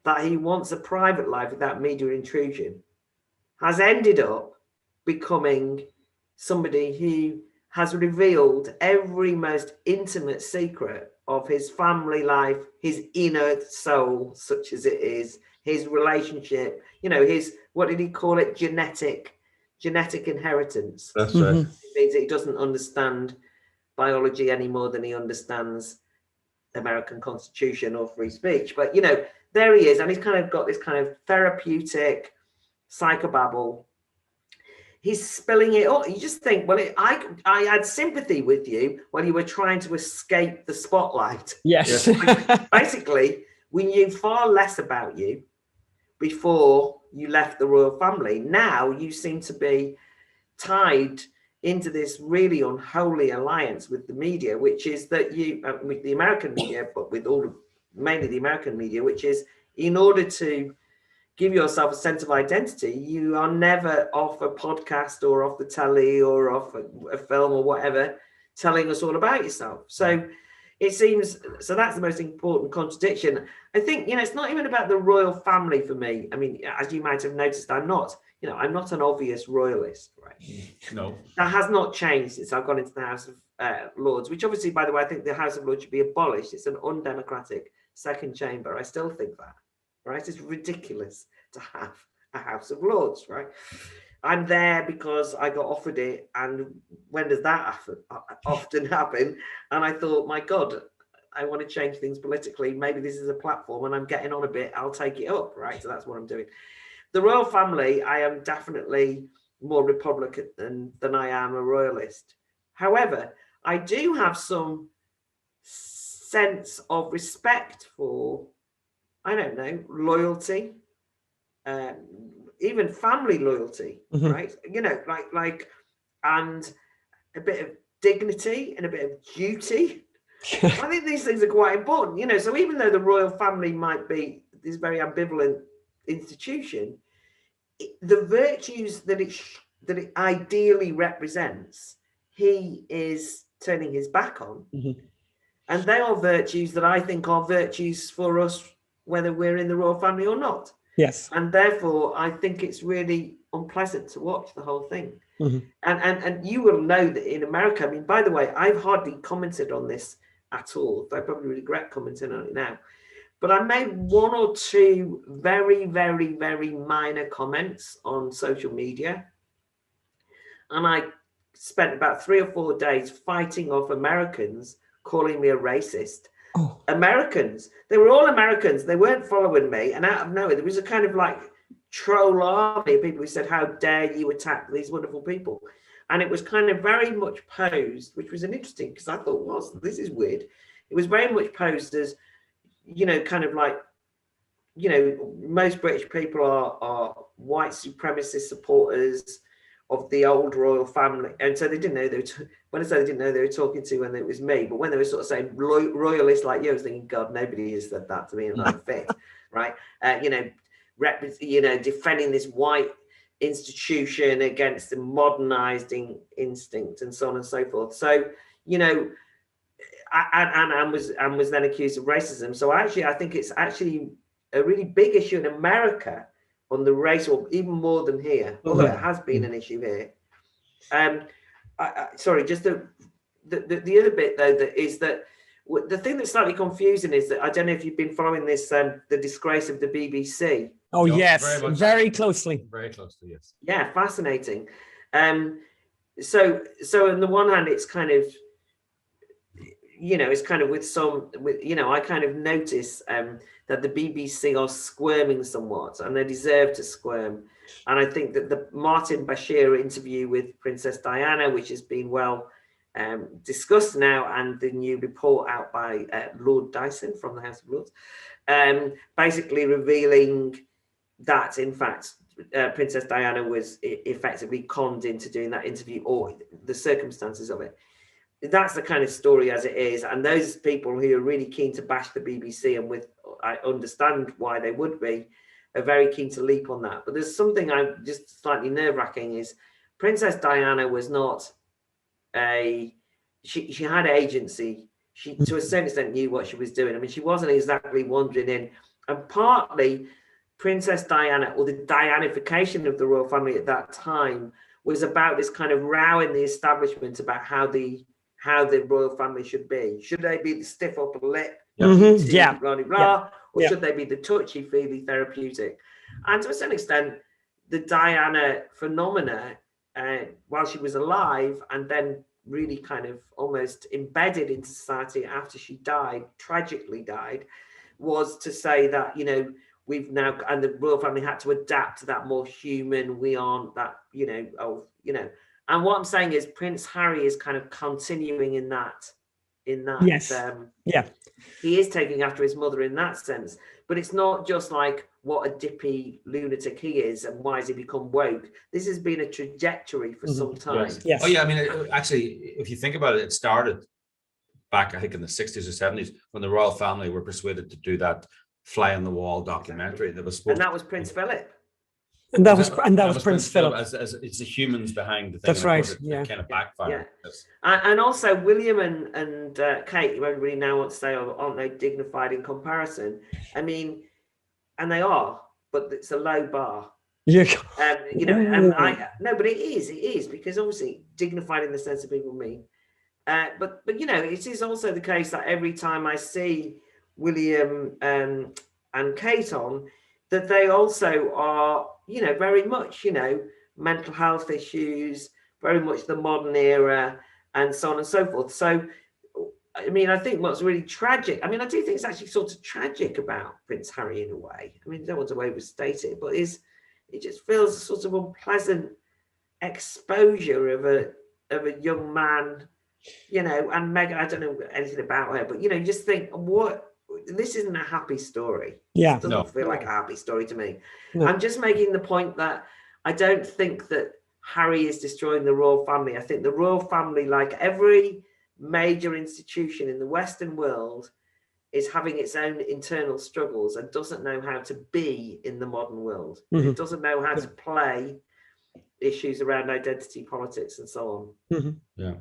that he wants a private life without media intrusion has ended up becoming somebody who has revealed every most intimate secret of his family life, his inner soul, such as it is, his relationship, his, what did he call it? Genetic inheritance. That's right. It means that he doesn't understand biology any more than he understands American Constitution or free speech. But, there he is. And he's kind of got this kind of therapeutic psychobabble. He's spilling it all. You just think, well, I had sympathy with you when you were trying to escape the spotlight. Yes. Basically, we knew far less about you before you left the royal family. Now you seem to be tied into this really unholy alliance with the media, which is that with the American media, but with mainly the American media, which is in order to give yourself a sense of identity, you are never off a podcast or off the telly or off a film or whatever, telling us all about yourself. So it seems, so that's the most important contradiction. I think, it's not even about the royal family for me. I mean, as you might have noticed, I'm not an obvious royalist, right? No. That has not changed since I've gone into the House of Lords, which obviously, by the way, I think the House of Lords should be abolished. It's an undemocratic second chamber. I still think that. Right, it's ridiculous to have a House of Lords, right? I'm there because I got offered it, and when does that often happen? And I thought, my God, I want to change things politically. Maybe this is a platform, and I'm getting on a bit. I'll take it up, right? So that's what I'm doing. The royal family, I am definitely more Republican than I am a royalist. However, I do have some sense of respect for, I don't know, loyalty, even family loyalty, right? And a bit of dignity and a bit of duty. I think these things are quite important, so even though the royal family might be this very ambivalent institution, the virtues that it ideally represents, he is turning his back on. And they are virtues that I think are virtues for us, whether we're in the royal family or not. Yes. And therefore, I think it's really unpleasant to watch the whole thing. And you will know that in America, I mean, by the way, I've hardly commented on this at all. I probably regret commenting on it now. But I made one or two very, very, very minor comments on social media. And I spent about 3 or 4 days fighting off Americans calling me a racist. Americans, they were all Americans. They weren't following me. And out of nowhere, there was a kind of like troll army of people who said, how dare you attack these wonderful people? And it was kind of very much posed, which was an interesting, because I thought, well, this is weird. It was very much posed as, kind of like, most British people are white supremacist supporters of the old royal family, and so they didn't know when I say they didn't know they were talking to when it was me, but when they were sort of saying royalists like you, I was thinking, God, nobody has said that to me in that fit, right? Defending this white institution against the modernizing instinct and so on and so forth. So, and was then accused of racism. So actually, I think it's actually a really big issue in America on the race, or even more than here, although it has been an issue here. Sorry, just the other bit though, that is that the thing that's slightly confusing is that I don't know if you've been following this, the disgrace of the BBC. Oh yes, very closely. Very closely, yes. Yeah, fascinating. So on the one hand, it's kind of, it's kind of I kind of notice that the BBC are squirming somewhat, and they deserve to squirm. And I think that the Martin Bashir interview with Princess Diana, which has been well discussed now, and the new report out by Lord Dyson from the House of Lords, basically revealing that, in fact, Princess Diana was effectively conned into doing that interview, or the circumstances of it. That's the kind of story as it is. And those people who are really keen to bash the BBC, and I understand why they would be, are very keen to leap on that. But there's something I'm just slightly nerve-wracking is Princess Diana was not she had agency. She, to a certain extent, knew what she was doing. I mean, she wasn't exactly wandering in. And partly, Princess Diana, or the Dianification of the royal family at that time, was about this kind of row in the establishment about how the royal family should be. Should they be the stiff upper lip, blah, blah, blah, or should they be the touchy-feely therapeutic? And to a certain extent, the Diana phenomena, while she was alive, and then really kind of almost embedded into society after she died, tragically died, was to say that, we've now, and the royal family had to adapt to that more human, we aren't that, and what I'm saying is Prince Harry is kind of continuing in that. Yes. He is taking after his mother in that sense, but it's not just like what a dippy lunatic he is and why has he become woke. This has been a trajectory for some time. Yes. Oh yeah, I mean, actually, if you think about it, it started back, I think, in the 60s or 70s when the royal family were persuaded to do that fly on the wall documentary that was supposed and that was Prince Philip. And that was Prince Philip. As it's the humans behind the thing. That's right. It kind of backfired. Yeah. And also William and Kate, who everybody now wants to say, aren't they dignified in comparison? I mean, and they are, but it's a low bar. Yeah. And no, but it is because obviously dignified in the sense that people mean. But it is also the case that every time I see William and Kate on, that they also are, very much, mental health issues, very much the modern era, and so on and so forth. So, I mean, I think what's really tragic, I do think it's actually sort of tragic about Prince Harry in a way. I mean, I don't want to overstate it, but it just feels a sort of unpleasant exposure of a young man, and Meghan, I don't know anything about her, but, you just think, this isn't a happy story. Yeah. It doesn't feel like a happy story to me. No. I'm just making the point that I don't think that Harry is destroying the royal family. I think the royal family, like every major institution in the Western world, is having its own internal struggles and doesn't know how to be in the modern world. It doesn't know how to play issues around identity politics and so on. Yeah.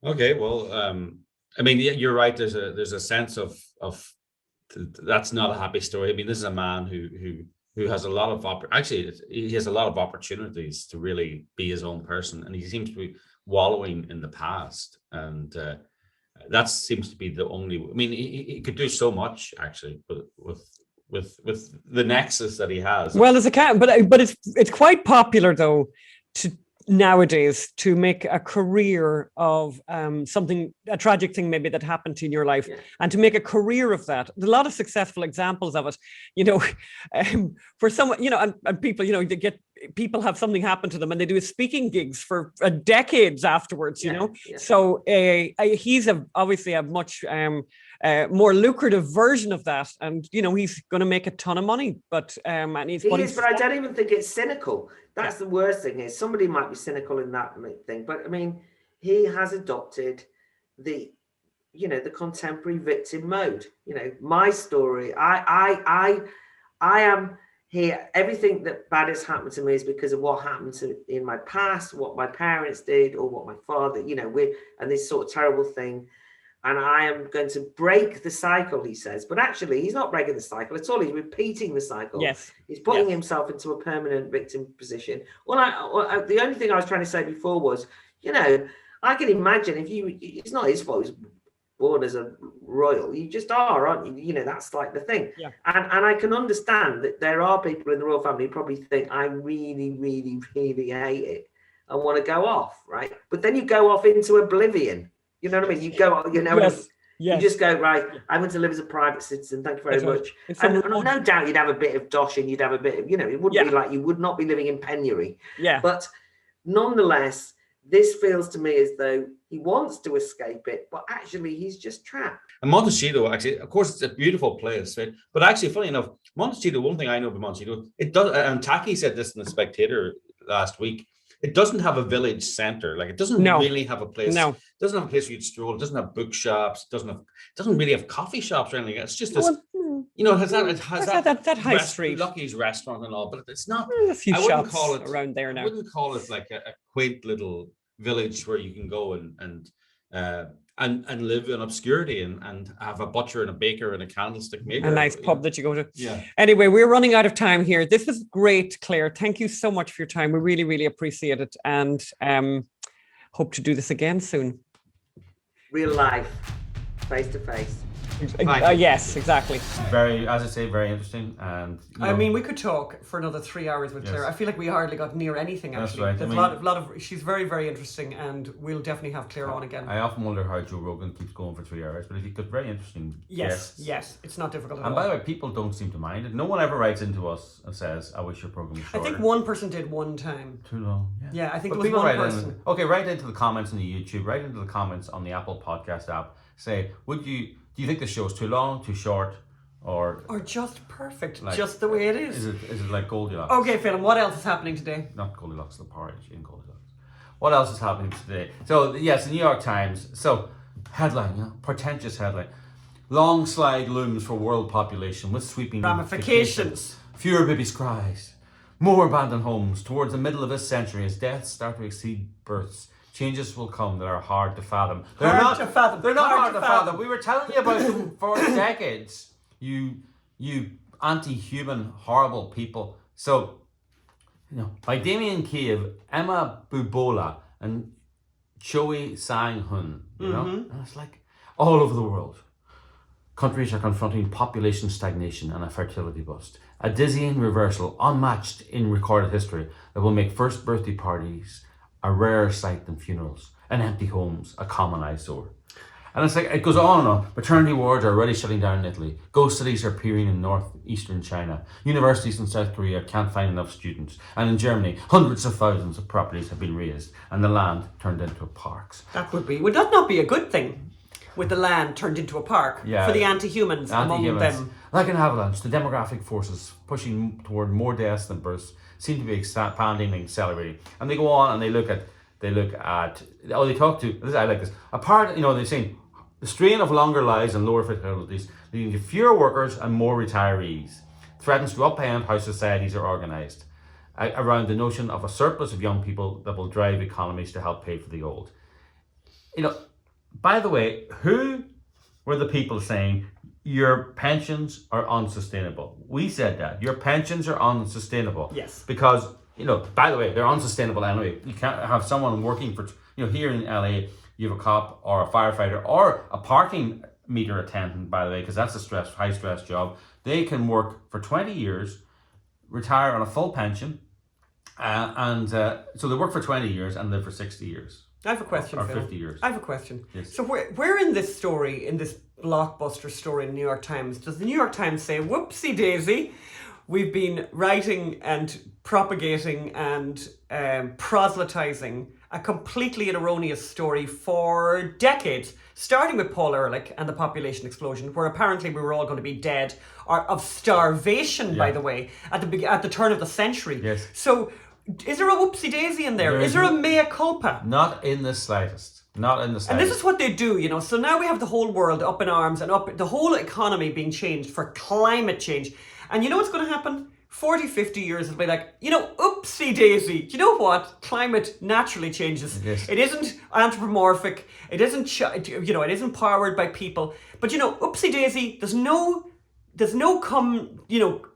Okay, well, I mean, you're right. There's a sense of that's not a happy story. I mean, this is a man who has a lot of he has a lot of opportunities to really be his own person, and he seems to be wallowing in the past, and that seems to be the only. I mean, he could do so much actually, but with the nexus that he has. Well, but it's quite popular though nowadays to make a career of a tragic thing maybe that happened to you in your life, and to make a career of that. There's a lot of successful examples of it, for someone, and people, they get people have something happen to them and they do speaking gigs for decades afterwards, you know. Yeah. So he's obviously a much more lucrative version of that, and you know he's going to make a ton of money. But and he's he is, but I don't even think it's cynical. That's the worst thing. Is somebody might be cynical in that thing, but I mean, he has adopted the contemporary victim mode. You know, my story. I am here. Everything that bad has happened to me is because of what happened in my past, what my parents did, or what my father. You know, and this sort of terrible thing. And I am going to break the cycle, he says. But actually, he's not breaking the cycle at all. He's repeating the cycle. Yes. He's putting himself into a permanent victim position. Well, the only thing I was trying to say before was, you know, I can imagine it's not his fault. He's born as a royal. You just are, aren't you? You know, that's like the thing. Yeah. And I can understand that there are people in the royal family who probably think, I really, really, really hate it. I want to go off, right? But then you go off into oblivion. You know what I mean? You go, you know, you just go, right, I'm going to live as a private citizen. Thank you very much. And no doubt you'd have a bit of dosh and you'd have a bit of, you know, it wouldn't be like you would not be living in penury. Yeah. But nonetheless, this feels to me as though he wants to escape it, but actually he's just trapped. And Montecito, actually, of course, it's a beautiful place, right? But actually, funny enough, Montecito, one thing I know about Montecito, it does, and Taki said this in The Spectator last week, it doesn't have a village center. Like it doesn't really have a place. No. It doesn't have a place where you'd stroll. It doesn't have bookshops. It doesn't really have coffee shops or anything. It's just this, you know, it has that high street, Lucky's restaurant and all, but it's not. A few shops around there now. I wouldn't call it like a quaint little village where you can go and live in obscurity and have a butcher and a baker and a candlestick maker. A nice pub that you go to. Yeah. Anyway, we're running out of time here. This was great, Claire. Thank you so much for your time. We really, really appreciate it, and hope to do this again soon. Real life, face to face. Yes, exactly. Very, as I say, very interesting. And I mean, we could talk for another 3 hours with Claire. I feel like we hardly got near anything. Actually, that's right. There's a lot of. She's very, very interesting, and we'll definitely have Claire on again. I often wonder how Joe Rogan keeps going for 3 hours, but if he got very interesting. Yes, it's not difficult at all. And by the way, people don't seem to mind it. No one ever writes into us and says, "I wish your program was shorter." I think one person did one time. Too long. Yeah, I think but it was one person. Write into the comments on the YouTube. Write into the comments on the Apple Podcast app. Say, do you think the show is too long, too short, or just perfect, like, just the way it is? Is it like Goldilocks? Okay, Phelim, what else is happening today? Not Goldilocks, the porridge in Goldilocks. What else is happening today? So yes, the New York Times. So headline, portentous headline: long slide looms for world population with sweeping ramifications. Fewer babies' cries, more abandoned homes towards the middle of this century as deaths start to exceed births. Changes will come that are hard to fathom. They're not hard to fathom. We were telling you about them for decades. You anti-human, horrible people. So, you know, by Damien Cave, Emma Bubola, and Choi Sang-hun, you know? And it's like all over the world. Countries are confronting population stagnation and a fertility bust. A dizzying reversal, unmatched in recorded history, that will make first birthday parties a rarer sight than funerals, and empty homes a common eyesore. And it's like, it goes on and on. Maternity wards are already shutting down in Italy. Ghost cities are appearing in northeastern China. Universities in South Korea can't find enough students. And in Germany, hundreds of thousands of properties have been razed and the land turned into parks. Would that not be a good thing? With the land turned into a park for the anti-humans among them. Like an avalanche, the demographic forces pushing toward more deaths than births seem to be expanding and accelerating. And they go on and they look at they talk to this. I like this. They're saying the strain of longer lives and lower fertilities leading to fewer workers and more retirees threatens to upend how societies are organized around the notion of a surplus of young people that will drive economies to help pay for the old. You know, by the way, who were the people saying your pensions are unsustainable? We said that. Your pensions are unsustainable. Yes. Because, you know, by the way, they're unsustainable anyway. You can't have someone working for, you know, here in LA, you have a cop or a firefighter or a parking meter attendant, by the way, because that's a high stress job. They can work for 20 years, retire on a full pension, so they work for 20 years and live for 60 years. I have a question, Or Phil. 50 years. I have a question. Yes. So where in this story, in this blockbuster story in the New York Times, does the New York Times say, whoopsie daisy, we've been writing and propagating and proselytizing a completely erroneous story for decades, starting with Paul Ehrlich and the population explosion, where apparently we were all going to be dead or of starvation, by the way, at the turn of the century. Yes. So is there a whoopsie daisy in there? Is there a mea culpa? Not in the slightest. Not in the slightest. And this is what they do, you know. So now we have the whole world up in arms and up the whole economy being changed for climate change. And you know what's going to happen? 40, 50 years, it'll be like, you know, oopsie daisy. Do you know what? Climate naturally changes. Yes. It isn't anthropomorphic. It isn't, you know, it isn't powered by people. But, you know, oopsie daisy, there's no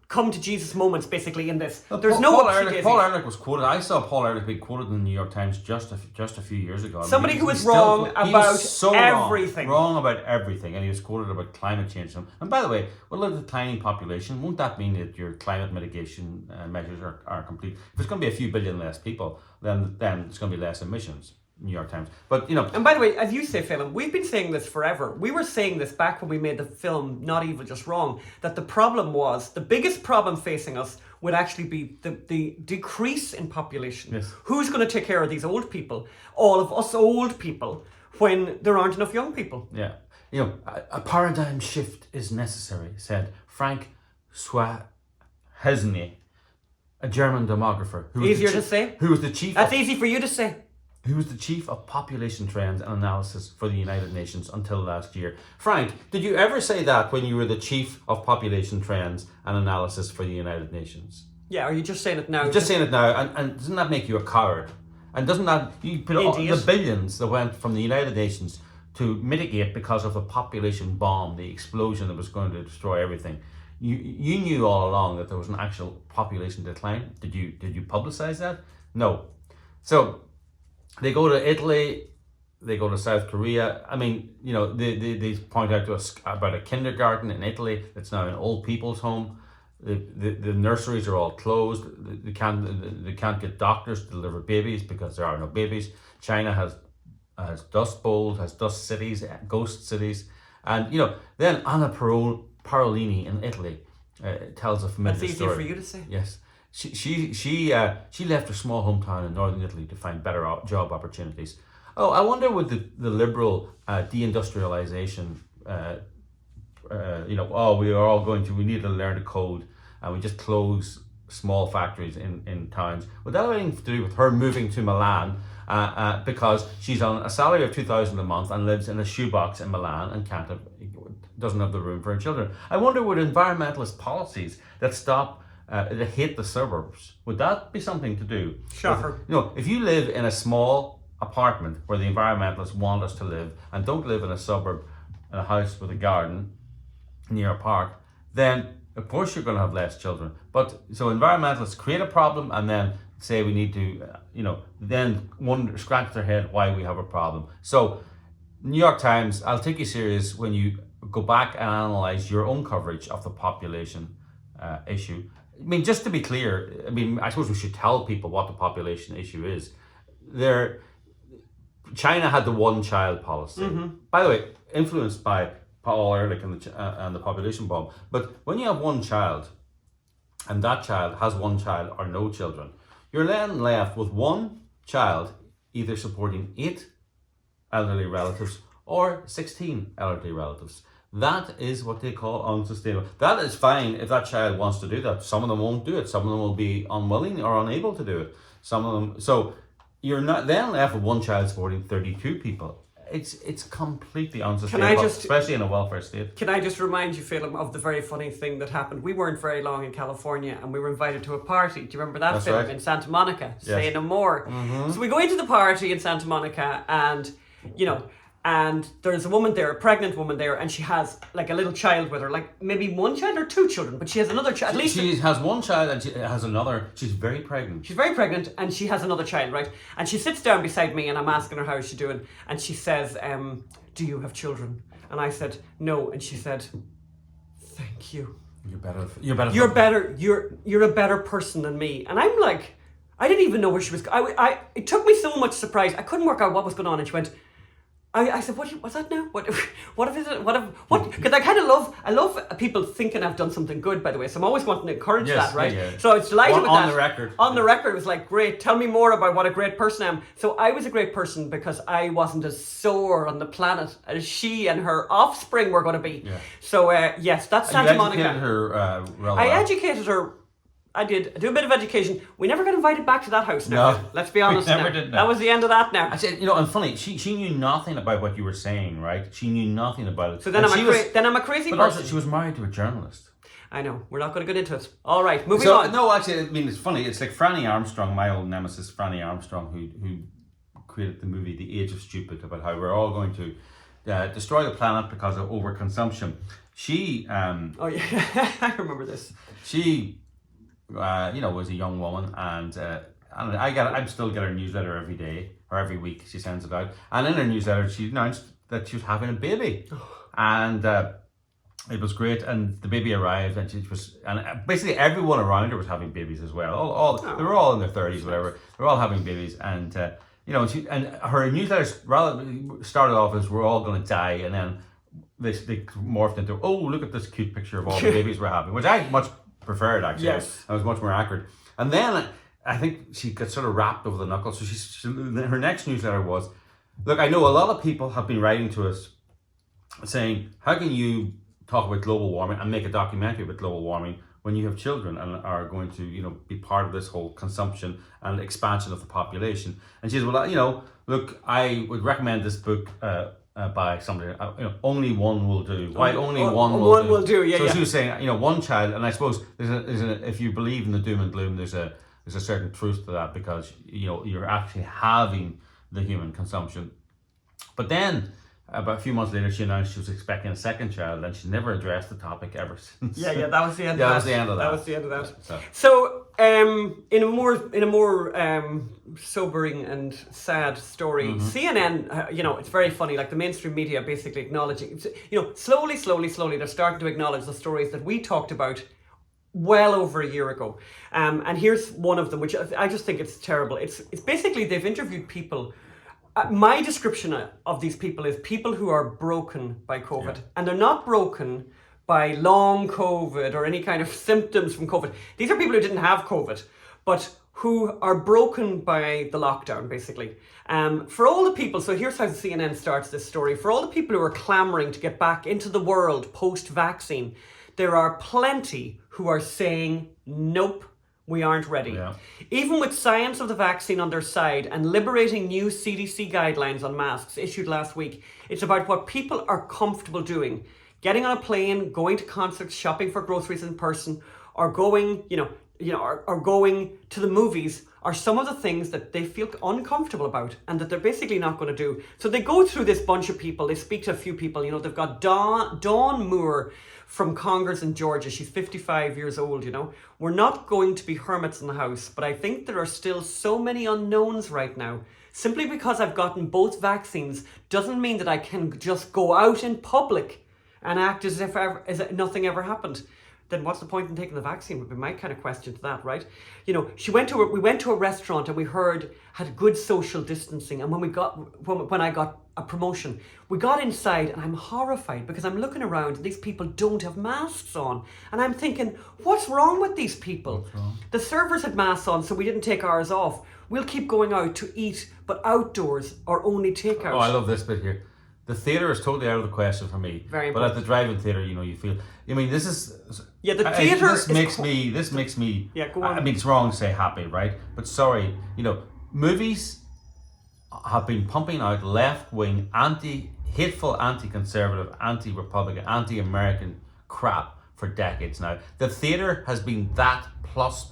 come to Jesus moments basically in this. There's no oopsie daisy. Paul Ehrlich was quoted. I saw Paul Ehrlich be quoted in the New York Times just a few years ago. Somebody who was wrong about everything. Wrong about everything, and he was quoted about climate change. And by the way, with a declining population, won't that mean that your climate mitigation measures are complete? If there's going to be a few billion less people, then there's going to be less emissions. New York Times. But, you know... And by the way, as you say, Phelim, we've been saying this forever. We were saying this back when we made the film Not Evil, Just Wrong, that the biggest problem facing us would actually be the decrease in population. Yes. Who's going to take care of these old people? All of us old people, when there aren't enough young people. Yeah. You know, a paradigm shift is necessary, said Frank 𝙎𝙤𝙤𝙃, a German demographer. Easier to say? Who was the chief... That's easy for you to say. Who was the chief of population trends and analysis for the United Nations until last year. Frank, did you ever say that when you were the chief of population trends and analysis for the United Nations? Yeah, are you just saying it now? You're just saying it now, and doesn't that make you a coward? And doesn't that, you put all the billions that went from the United Nations to mitigate because of the population bomb, the explosion that was going to destroy everything. You knew all along that there was an actual population decline. Did you publicize that? No. So they go to Italy, they go to South Korea. I mean, you know, they point out to us about a kindergarten in Italy that's now an old people's home. The nurseries are all closed. They can't get doctors to deliver babies because there are no babies. China has dust bowls, has dust cities, ghost cities, and you know. Then Anna Parolini in Italy tells a familiar story. That's easier for you to say. Yes. She left her small hometown in northern Italy to find better job opportunities. Oh, I wonder would the liberal deindustrialization, we need to learn to code and we just close small factories in towns. Would that have anything to do with her moving to Milan because she's on a salary of $2,000 a month and lives in a shoebox in Milan and doesn't have the room for her children? I wonder would environmentalist policies that that hate the suburbs, would that be something to do? Shocker. You know, if you live in a small apartment where the environmentalists want us to live and don't live in a suburb, in a house with a garden near a park, then of course you're going to have less children. But so environmentalists create a problem and then say we need to, then scratch their head why we have a problem. So New York Times, I'll take you serious when you go back and analyze your own coverage of the population issue. I mean, just to be clear, I suppose we should tell people what the population issue is. China had the one-child policy. Mm-hmm. By the way, influenced by Paul Ehrlich and the population bomb. But when you have one child, and that child has one child or no children, you're then left with one child either supporting 8 elderly relatives or 16 elderly relatives. That is what they call unsustainable. That is fine if that child wants to do that. Some of them won't do it. Some of them will be unwilling or unable to do it. Some of them. So you're not then left with one child supporting 32 people. It's completely unsustainable, especially in a welfare state. Can I just remind you, Phelim, of the very funny thing that happened? We weren't very long in California and we were invited to a party. Do you remember that That's film right. in Santa Monica? Yes. Say no more. Mm-hmm. So we go into the party in Santa Monica and, and there's a woman there, a pregnant woman there, and she has like a little child with her, like maybe one child or 2 children, but she has another child. She has one child and she has another. She's very pregnant. She's very pregnant and she has another child, right? And she sits down beside me and I'm asking her how is she doing, and she says, "Do you have children?" And I said, "No," and she said, "Thank you. You're a better person than me." And I'm like, I didn't even know where she was. It took me so much surprise. I couldn't work out what was going on, and she went, I said, what's that now? What is it? What? Because I love people thinking I've done something good, by the way. So I'm always wanting to encourage that, right? Yeah. So it's delighted with that. On the record. On the record, it was like, great, tell me more about what a great person I am. So I was a great person because I wasn't as sore on the planet as she and her offspring were going to be. Yeah. So yes, that's Santa Monica. You educated her well. I educated her. I did do a bit of education. We never got invited back to that house now. No, let's be honest. we never did. No. That was the end of that now. I said, and funny, she knew nothing about what you were saying, right? She knew nothing about it. So then I'm a crazy but person. Also, she was married to a journalist. I know. We're not going to get into it. All right, moving on. No, actually, I mean, it's funny. It's like Franny Armstrong, my old nemesis, Franny Armstrong, who created the movie The 𝙎𝙤𝙤𝙃𝙬𝙤, about how we're all going to destroy the planet because of overconsumption. She... oh, yeah. I remember this. She... was a young woman, and I still get her newsletter every day or every week. She sends it out, and in her newsletter, she announced that she was having a baby, and it was great. And the baby arrived, and basically everyone around her was having babies as well. They were all in their 30s, whatever. They were all having babies, and and her newsletters rather started off as "we're all going to die," and then they morphed into, "Oh, look at this cute picture of all the babies we're having," which I much preferred, actually. Yes. That was much more accurate. And then I think she got sort of wrapped over the knuckles. So her next newsletter was, look, I know a lot of people have been writing to us saying, how can you talk about global warming and make a documentary about global warming when you have children and are going to, be part of this whole consumption and expansion of the population? And she said, well, look, I would recommend this book by somebody, only one will do. Why only one will do? Yeah. So she was saying, one child, and I suppose if you believe in the doom and gloom, there's a certain truth to that, because you're actually having the human consumption. But then about a few months later, she announced she was expecting a second child, and she's never addressed the topic ever since. Yeah, that was the end. That was the end of that. That was the end of that. So in a more sobering and sad story, CNN, it's very funny. Like the mainstream media, basically acknowledging, slowly, they're starting to acknowledge the stories that we talked about well over a year ago. And here's one of them, which I just think it's terrible. It's basically they've interviewed people. My description of these people is people who are broken by COVID, and they're not broken by long COVID or any kind of symptoms from COVID. These are people who didn't have COVID, but who are broken by the lockdown, basically. For all the people, so here's how CNN starts this story. For all the people who are clamoring to get back into the world post-vaccine, there are plenty who are saying, nope, we aren't ready. Yeah. Even with science of the vaccine on their side and liberating new CDC guidelines on masks issued last week, it's about what people are comfortable doing. Getting on a plane, going to concerts, shopping for groceries in person, or going, or going to the movies are some of the things that they feel uncomfortable about and that they're basically not going to do. So they go through this bunch of people, they speak to a few people, they've got Dawn Moore from Congers in Georgia. She's 55 years old, We're not going to be hermits in the house, but I think there are still so many unknowns right now. Simply because I've gotten both vaccines doesn't mean that I can just go out in public and act as if nothing ever happened. Then what's the point in taking the vaccine would be my kind of question to that, right? We went to a restaurant and we had good social distancing. And when I got a promotion, we got inside and I'm horrified because I'm looking around and these people don't have masks on. And I'm thinking, what's wrong with these people? The servers had masks on, so we didn't take ours off. We'll keep going out to eat, but outdoors or only takeout. Oh, I love this bit here. The theatre is totally out of the question for me. Very important. But at the drive-in theatre, you feel. This is. Yeah, the theatre. This makes me. Yeah, go on. I mean, it's wrong to say happy, right? But sorry, movies have been pumping out left-wing, hateful, anti-conservative, anti-Republican, anti-American crap for decades now. The theatre has been that plus.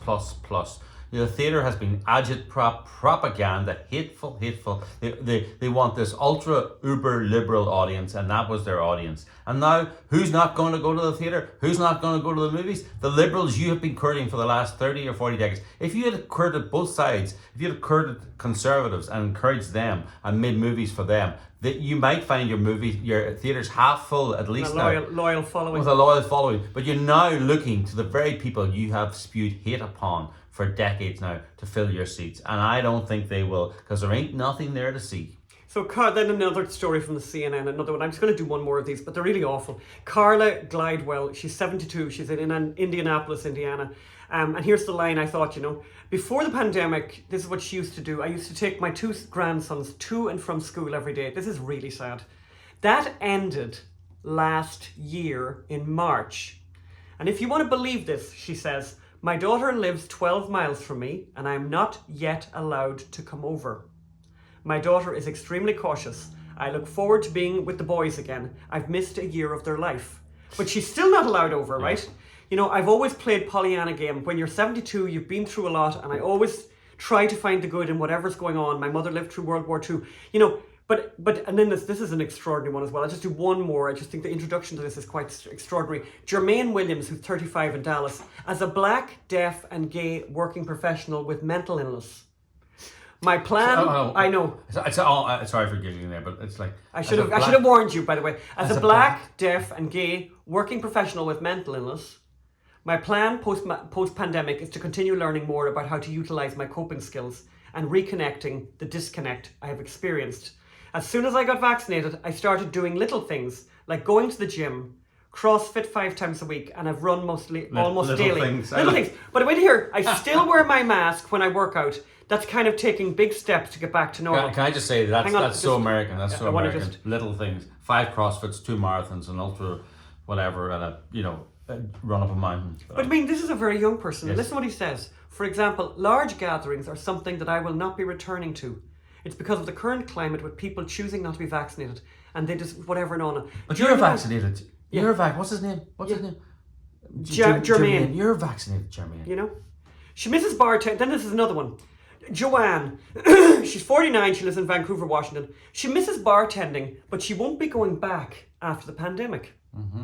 The theatre has been agitprop, propaganda, hateful. They want this ultra uber liberal audience, and that was their audience. And now, who's not going to go to the theatre? Who's not going to go to the movies? The liberals you have been courting for the last 30 or 40 decades. If you had courted both sides, if you had courted conservatives and encouraged them and made movies for them, that you might find your theatres half full at least now. Loyal following. With a loyal following. But you're now looking to the very people you have spewed hate upon for decades now to fill your seats, and I don't think they will, because there ain't nothing there to see. So then another story from the CNN, another one. I'm just going to do one more of these, but they're really awful. 𝙎𝙤𝙤 𝙈𝙘𝙀𝙡. She's 72. She's in Indianapolis, Indiana. And here's the line I thought, before the pandemic, this is what she used to do. I used to take my 2 grandsons to and from school every day. This is really sad. That ended last year in March. And if you want to believe this, she says, my daughter lives 12 miles from me and I'm not yet allowed to come over. My daughter is extremely cautious. I look forward to being with the boys again. I've missed a year of their life. But she's still not allowed over, right? I've always played Pollyanna game. When you're 72, you've been through a lot, and I always try to find the good in whatever's going on. My mother lived through World War II. But and then this is an extraordinary one as well. I'll just do one more. I just think the introduction to this is quite extraordinary. J Williams, who's 35 in Dallas, as a black, deaf and gay working professional with mental illness. My plan, I know. Sorry for getting in there, but it's like... I should have warned you, by the way. As a black, deaf and gay working professional with mental illness, my plan post-pandemic is to continue learning more about how to utilize my coping skills and reconnecting the disconnect I have experienced. As soon as I got vaccinated, I started doing little things like going to the gym, CrossFit 5 times a week, and I've run almost daily. Little things. But wait here, I still wear my mask when I work out. That's kind of taking big steps to get back to normal. Can I just say that's so American. That's so American. Little things. 5 CrossFits, 2 marathons, an ultra, whatever, and run up a mountain. But I mean, this is a very young person. Yes. Listen to what he says. For example, large gatherings are something that I will not be returning to. It's because of the current climate with people choosing not to be vaccinated, and they just whatever and on. But you're vaccinated. You're What's his name? His name? Jermaine. You're vaccinated, Jermaine. She misses bartending. Then this is another one. Joanne, she's 49, she lives in Vancouver, Washington. She misses bartending, but she won't be going back after the pandemic. Mm-hmm.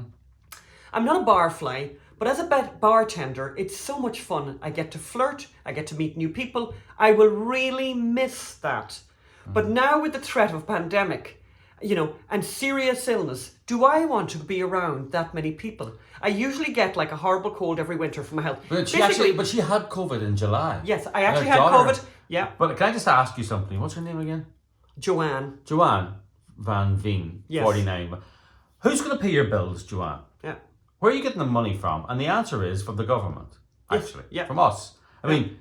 I'm not a bar fly, but as a bartender, it's so much fun. I get to flirt, I get to meet new people. I will really miss that. Mm-hmm. But now with the threat of pandemic, and serious illness, do I want to be around that many people? I usually get like a horrible cold every winter from my health. But she had COVID in July. Yes, I actually had COVID. Yeah. But can I just ask you something? What's her name again? Joanne Van Veen, yes. 49. Who's going to pay your bills, Joanne? Yeah. Where are you getting the money from? And the answer is from the government, actually. Yes. Yeah. From us. I mean,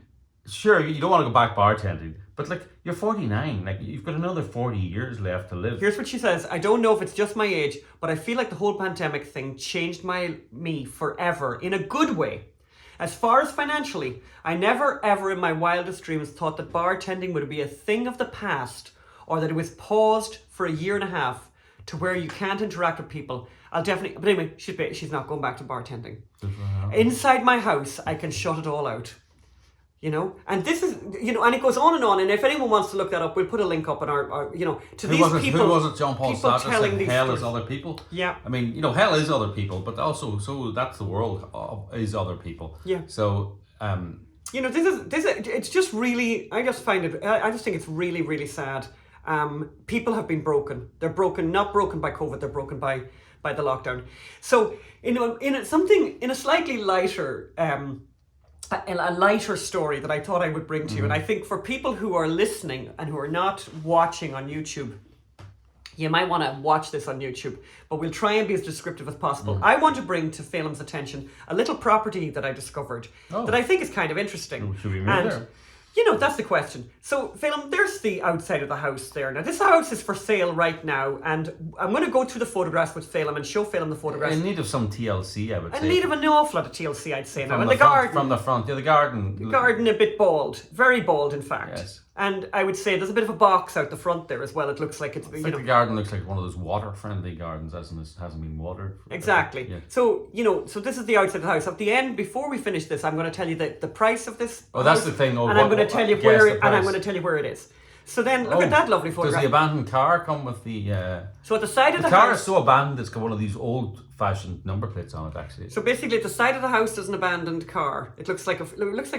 sure, you don't want to go back bartending, but you're 49. You've got another 40 years left to live. Here's what she says. I don't know if it's just my age, but I feel like the whole pandemic thing changed me forever in a good way. As far as financially, I never ever in my wildest dreams thought that bartending would be a thing of the past, or that it was paused for a year and a half to where you can't interact with people. But anyway, she's not going back to bartending. Inside my house, I can shut it all out. And this is, and it goes on, and if anyone wants to look that up, we'll put a link up on our to these people. Who was it, John Paul Sartre said hell is other people? Yeah. I mean, hell is other people, but also, so that's the world is other people. Yeah. So, it's just really, I just think it's really, really sad. People have been broken. They're broken, not broken by COVID, they're broken by the lockdown. So, in a slightly lighter, a lighter story that I thought I would bring to you. And I think for people who are listening and who are not watching on YouTube, you might want to watch this on YouTube, but we'll try and be as descriptive as possible. I want to bring to Phelim's attention a little property that I discovered that I think is kind of interesting. Should we move there? That's the question. So, Phelim, there's the outside of the house there. Now, this house is for sale right now, and I'm going to go through the photographs with Phelim and show Phelim the photographs. In need of some TLC, I would say. In need of an awful lot of TLC, I'd say now. And the garden. From the front, the garden. The garden a bit bald. Very bald, in fact. Yes. And I would say there's a bit of a box out the front there as well. It looks like it's the garden looks like one of those water-friendly gardens, hasn't been watered. Exactly. Yeah. So, so this is the outside of the house. At the end, before we finish this, I'm going to tell you the price of this. Oh, that's the thing. And I'm going to tell you where it is. So then, look at that lovely photograph. Does the abandoned car come with the... So at the side of the car house... is so abandoned, it's got one of these old-fashioned number plates on it, actually. So basically, at the side of the house, there's an abandoned car. It looks like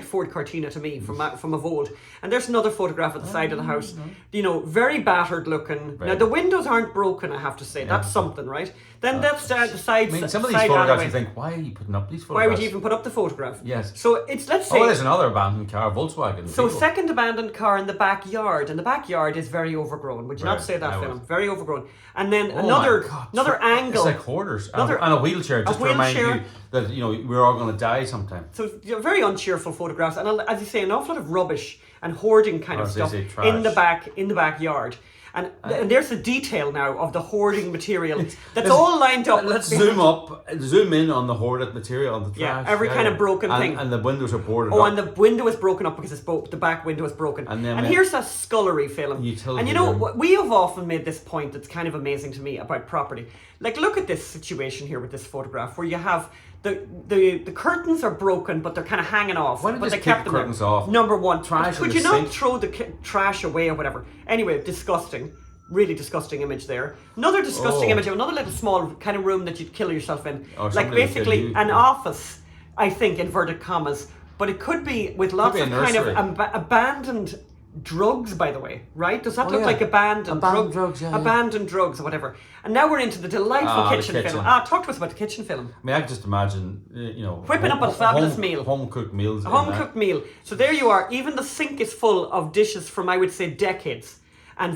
Ford Cortina to me from of old. And there's another photograph at the side of the house. Very battered looking. Right. Now, the windows aren't broken, I have to say. Yeah. That's something, right? Then that's the side... I mean, some of these photographs, you think, why are you putting up these photographs? Why would you even put up the photograph? Yes. So it's, let's say... Oh, there's another abandoned car, Volkswagen. So second abandoned car in the backyard, and the backyard is very overgrown. Would you not Right, say that, I Philip? would. Very overgrown. And then Oh another my God, another angle. It's like hoarders. Another- And a wheelchair, just a to remind wheelchair. you that, you know, we're all going to die sometime. So very uncheerful photographs, and as you say, an awful lot of rubbish and hoarding kind Or of as they stuff say, in the trash. backyard. And there's the detail now of the hoarding material that's all lined up. Let's behind- zoom in on the hoarded material, on the trash. Yeah, every kind of broken and, thing. And the windows are boarded Oh, up. and the window is broken up because the back window is broken. And then here's a scullery film. Utility And you know, room. we have often made this point that's kind of amazing to me about property. Like, look at this situation here with this photograph where you have the curtains are broken, but they're kind of hanging off. Why don't but you they just kept keep them the there. curtains off? Number one, Trash in could the you not sink. throw the trash away or whatever? Anyway, disgusting. Really disgusting image there. Another disgusting Oh. image of another little small kind of room that you'd kill yourself in. Or Like somebody would kill basically you. an office, I think, inverted commas. But it could be with lots be a of kind of nursery. abandoned drugs, by the way, right? Does that Oh, look yeah. like abandoned Drugs, yeah, yeah. abandoned drugs or whatever? And now we're into the delightful The kitchen kitchen. film. Talk to us about the kitchen film. I mean, I can just imagine, you know, Whipping up a fabulous meal. home cooked meals. A home cooked meal. So there you are. Even the sink is full of dishes from, I would say, decades. And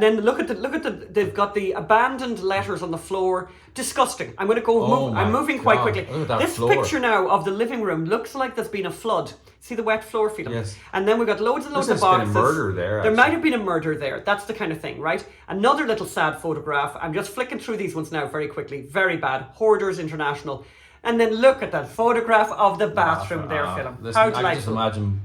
then look at the they've got the abandoned letters on the floor. Disgusting. I'm going to go. Oh I'm my moving quite God. quickly. Look at that This floor. picture now of the living room looks like there's been a flood. See the wet floor, Phelan? Yes. And then we've got loads and loads Looks of like there's boxes. been a murder there, There might actually. have been a murder there. That's the kind of thing, right? Another little sad photograph. I'm just flicking through these ones now very quickly. Very bad. Hoarders International. And then look at that photograph of the bathroom there, Phelan. Listen, How I can just delightful. imagine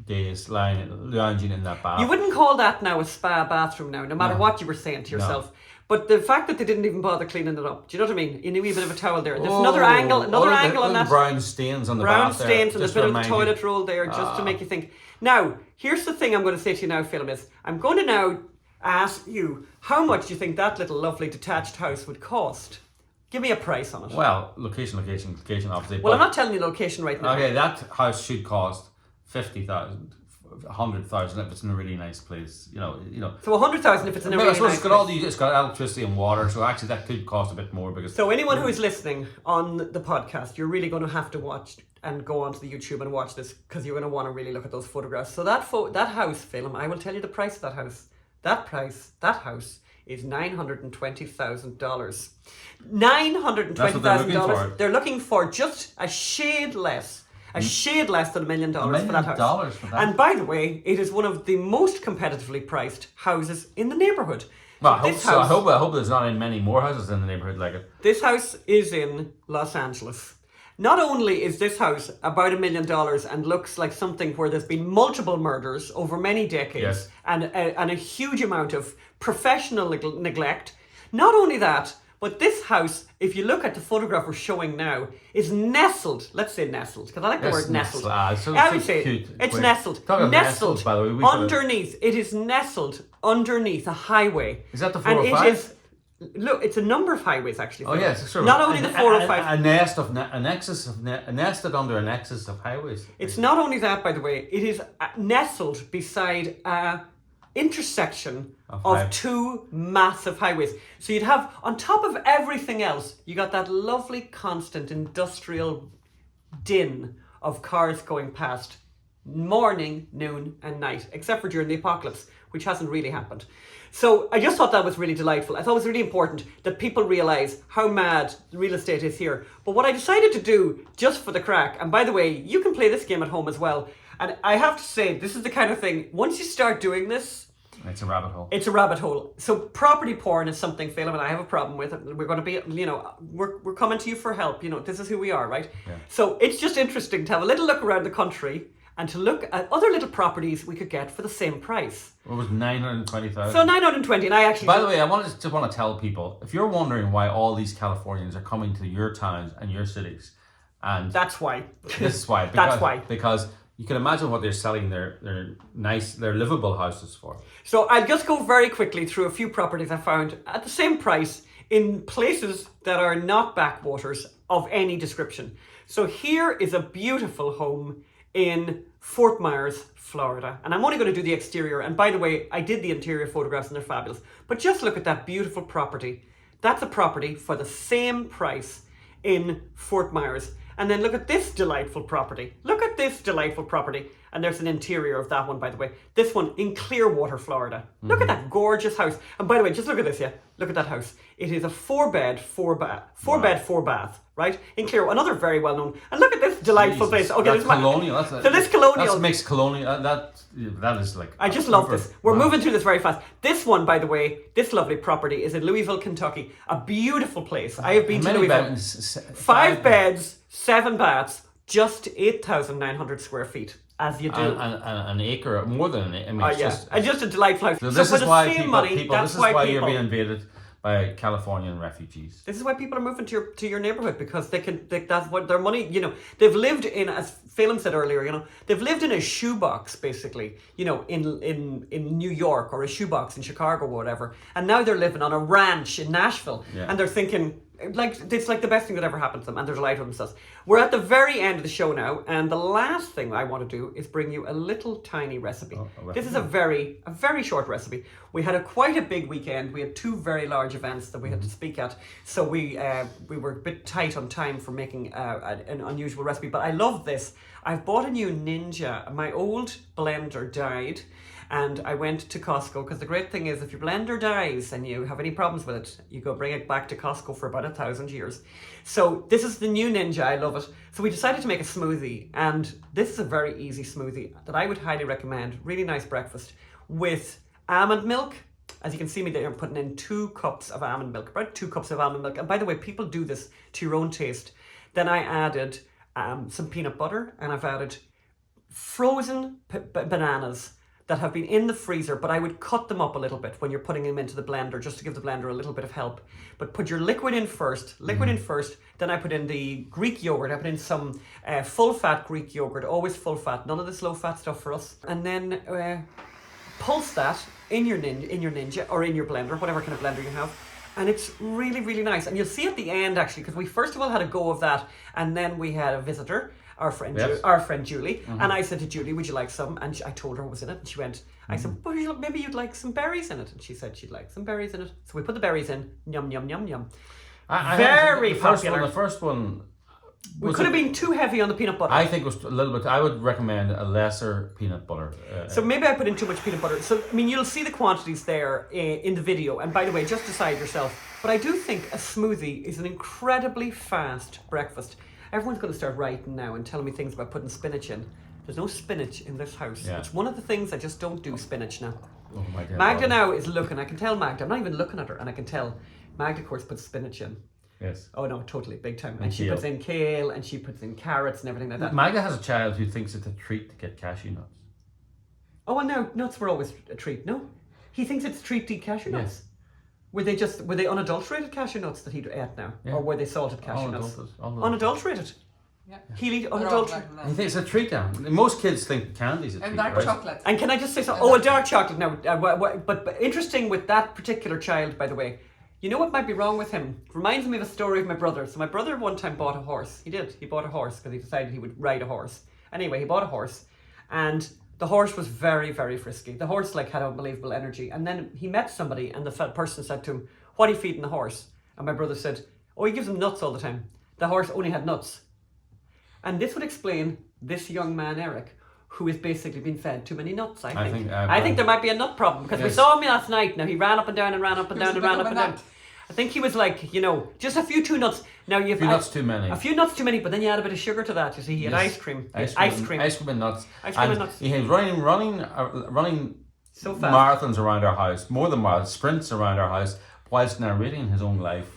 days lounging in that bath. You wouldn't call that now a spa bathroom now, no matter what you were saying to yourself. But the fact that they didn't even bother cleaning it up, do you know what I mean? You need a wee bit of a towel there. There's another angle on that. Brown stains on the Brown bath there, stains and a just bit to of remind toilet roll there just to make you think. Now, here's the thing I'm going to say to you now, Philip, is I'm going to now ask you, how much do you think that little lovely detached house would cost? Give me a price on it. Well, location, obviously. Well, I'm but- not telling you location right now. Okay, that house should cost 50,000, 100,000 if it's in a really nice place. You know. So 100,000 if it's in a Well, I really suppose nice it's got all place. it's got electricity and water, so actually that could cost a bit more because. So anyone who is listening on the podcast, you're really going to have to watch and go onto the YouTube and watch this because you're going to want to really look at those photographs. So that house, Philip, I will tell you the price of that house. That house is $920,000. $920,000. They're looking for just a shade less. A shade less than $1 million for that house. For that. And by the way, it is one of the most competitively priced houses in the neighbourhood. Well, I This hope so. house- I hope there's not many more houses in the neighborhood like it. This house is in Los Angeles. Not only is this house about $1 million and looks like something where there's been multiple murders over many decades Yes. and a huge amount of professional neglect, not only that, but this house, if you look at the photograph we're showing now, is nestled. Let's say nestled, because I like the Yes, word nestled. so I would so say cute. it's Wait, nestled. talk of Nestled, by the way, we could have- underneath. It is nestled underneath a highway. Is that the And it 405? is. Look, it's a number of highways actually. Oh yes, sure. Not only the 405. A nested under a nexus of highways. It's not only that, by the way. It is nestled beside a intersection of highways. two massive highways. So you'd have, on top of everything else, you got that lovely constant industrial din of cars going past morning, noon and night, except for during the apocalypse, which hasn't really happened. So I just thought that was really delightful. I thought it was really important that people realise how mad real estate is here. But what I decided to do, just for the crack, and by the way, you can play this game at home as well, and I have to say, this is the kind of thing, once you start doing this, It's a rabbit hole. it's a rabbit hole. So property porn is something, Phelan, and I have a problem with. We're going to be, we're coming to you for help. This is who we are, right? Yeah. So it's just interesting to have a little look around the country and to look at other little properties we could get for the same price. It was 920,000. So 920, and I actually... By the way, I want to tell people, if you're wondering why all these Californians are coming to your towns and your cities, and That's why. this is why. That's why. Because you can imagine what they're selling their livable houses for. So I'll just go very quickly through a few properties I found at the same price in places that are not backwaters of any description. So here is a beautiful home in Fort Myers, Florida. And I'm only going to do the exterior. And by the way, I did the interior photographs and they're fabulous. But just look at that beautiful property. That's a property for the same price in Fort Myers. And then look at this delightful property. Look at this delightful property. And there's an interior of that one, by the way. This one in Clearwater, Florida. Look at that gorgeous house. And by the way, just look at this, yeah. Look at that house. It is a 4-bed, 4-bath, right? In Clearwater, another very well known. And look at this delightful place. Okay, that's colonial. This colonial. That makes colonial. That is like. I just love this. We're moving through this very fast. This one, by the way, this lovely property is in Louisville, Kentucky. A beautiful place. I have been to Louisville. 5 beds, 7 baths, just 8,900 square feet. As you do. And an acre, more than an acre. I mean, and just a delightful house. So this is why you're being people, invaded by Californian refugees. This is why people are moving to your neighborhood, because that's what their money, they've lived in, as Phelan said earlier, they've lived in a shoebox basically, in New York, or a shoebox in Chicago or whatever, and now they're living on a ranch in Nashville, and they're thinking, it's like the best thing that ever happened to them, and they're delighted with themselves. We're at the very end of the show now, and the last thing I want to do is bring you a little tiny recipe. This is a very short recipe. We had quite a big weekend. We had 2 very large events that we had to speak at, so we were a bit tight on time for making an unusual recipe. But I love this. I've bought a new Ninja. My old blender died. And I went to Costco, because the great thing is, if your blender dies and you have any problems with it, you go bring it back to Costco for about 1,000 years. So this is the new Ninja. I love it. So we decided to make a smoothie, and this is a very easy smoothie that I would highly recommend. Really nice breakfast with almond milk. As you can see me there, I'm putting in 2 cups of almond milk, about 2 cups of almond milk. And by the way, people do this to your own taste. Then I added some peanut butter, and I've added frozen bananas that have been in the freezer, but I would cut them up a little bit when you're putting them into the blender, just to give the blender a little bit of help. But put your liquid in first, then I put in the Greek yogurt. I put in some full-fat Greek yogurt, always full-fat, none of this low-fat stuff for us. And then pulse that in your Ninja, or in your blender, whatever kind of blender you have. And it's really, really nice. And you'll see at the end, actually, because we first of all had a go of that, and then we had a visitor, our friend Julie, and I said to Julie, would you like some? And I told her what was in it, and she went, I said, well, maybe you'd like some berries in it. And she said she'd like some berries in it. So we put the berries in, yum, yum, yum, yum. Very popular. The first one, we could have been too heavy on the peanut butter. I think it was a little bit. I would recommend a lesser peanut butter. So maybe I put in too much peanut butter. So I mean, you'll see the quantities there in the video. And by the way, just decide yourself. But I do think a smoothie is an incredibly fast breakfast. Everyone's going to start writing now and telling me things about putting spinach in. There's no spinach in this house. Yeah. It's one of the things I just don't do spinach now. Oh my God. Magda now is looking. I can tell Magda. I'm not even looking at her, and I can tell Magda, of course, puts spinach in. Yes. Oh no, totally, big time. And she puts in kale, and she puts in carrots and everything like that. Magda has a child who thinks it's a treat to get cashew nuts. Oh, and now nuts were always a treat. No, he thinks it's a treat to eat cashew nuts. Yes. Were they unadulterated cashew nuts that he ate now, or were they salted cashew nuts? Unadulterated. Yeah. He'll eat unadulterated. He thinks it's a treat now. Most kids think candy's a treat, dark chocolate. And can I just say something? Oh, a dark chocolate. Now, but interesting with that particular child, by the way. You know what might be wrong with him? It reminds me of a story of my brother. So my brother one time bought a horse. He did. He bought a horse because he decided he would ride a horse. Anyway, he bought a horse, and the horse was very, very frisky. The horse had unbelievable energy. And then he met somebody, and the person said to him, "What are you feeding the horse?" And my brother said, "Oh, he gives him nuts all the time. The horse only had nuts." And this would explain this young man, Eric, who is basically being fed too many nuts, I think. I think there might be a nut problem, because we saw him last night. Now, he ran up and down and ran up and down and ran up and down. I think he was just a few too nuts. Now you have nuts too many. A few nuts too many, but then you add a bit of sugar to that. You see, he had ice cream. Ice cream and nuts. Ice cream and nuts. He was running so fast. Marathons around our house, more than marathons, sprints around our house, whilst narrating his own life.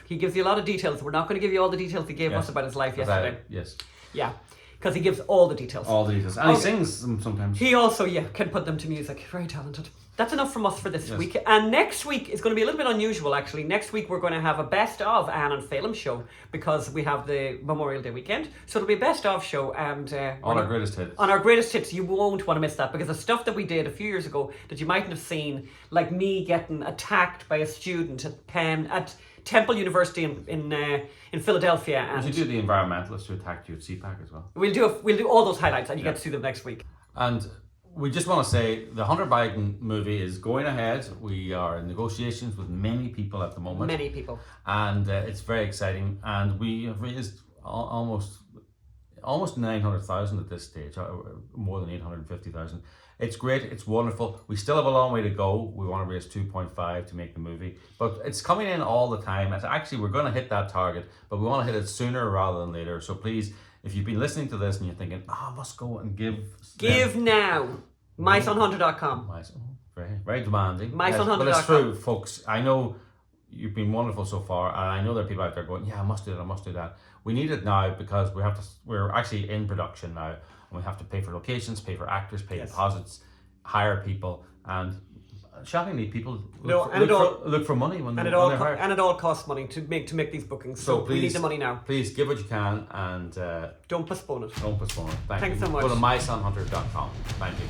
He gives you a lot of details. We're not going to give you all the details he gave us about his life yesterday. Yes. Yeah. Because he gives all the details. And he sings them sometimes. He also, can put them to music. Very talented. That's enough from us for this week. And next week is going to be a little bit unusual, actually. Next week we're going to have a best of Anne and Phelan show, because we have the Memorial Day weekend. So it'll be a best of show, and on our greatest hits. On our greatest hits. You won't want to miss that, because the stuff that we did a few years ago that you mightn't have seen, like me getting attacked by a student at Temple University in Philadelphia. And we should do the environmentalists who attacked you at CPAC as well. We'll do all those highlights, and you get to see them next week. And we just want to say the Hunter Biden movie is going ahead. We are in negotiations with many people at the moment. Many people. And it's very exciting. And we have raised almost almost 900,000 at this stage, more than 850,000. It's great, it's wonderful. We still have a long way to go. We want to raise 2.5 to make the movie, but it's coming in all the time. It's actually, we're going to hit that target, but we want to hit it sooner rather than later. So please, if you've been listening to this and you're thinking, I must go and give now. MySonHunter.com. Very, very demanding. MySonHunter.com. But it's true, folks. I know you've been wonderful so far, and I know there are people out there going, yeah, I must do that, I must do that. We need it now because we're actually in production now, and we have to pay for locations, pay for actors, pay deposits, hire people, and shockingly, people look for money when they're hired. And it all costs money to make these bookings. So please, we need the money now. Please give what you can, and don't postpone it. Don't postpone it. Thanks so much. Go to mysonhunter.com. Thank you.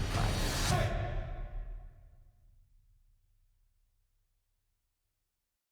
Bye.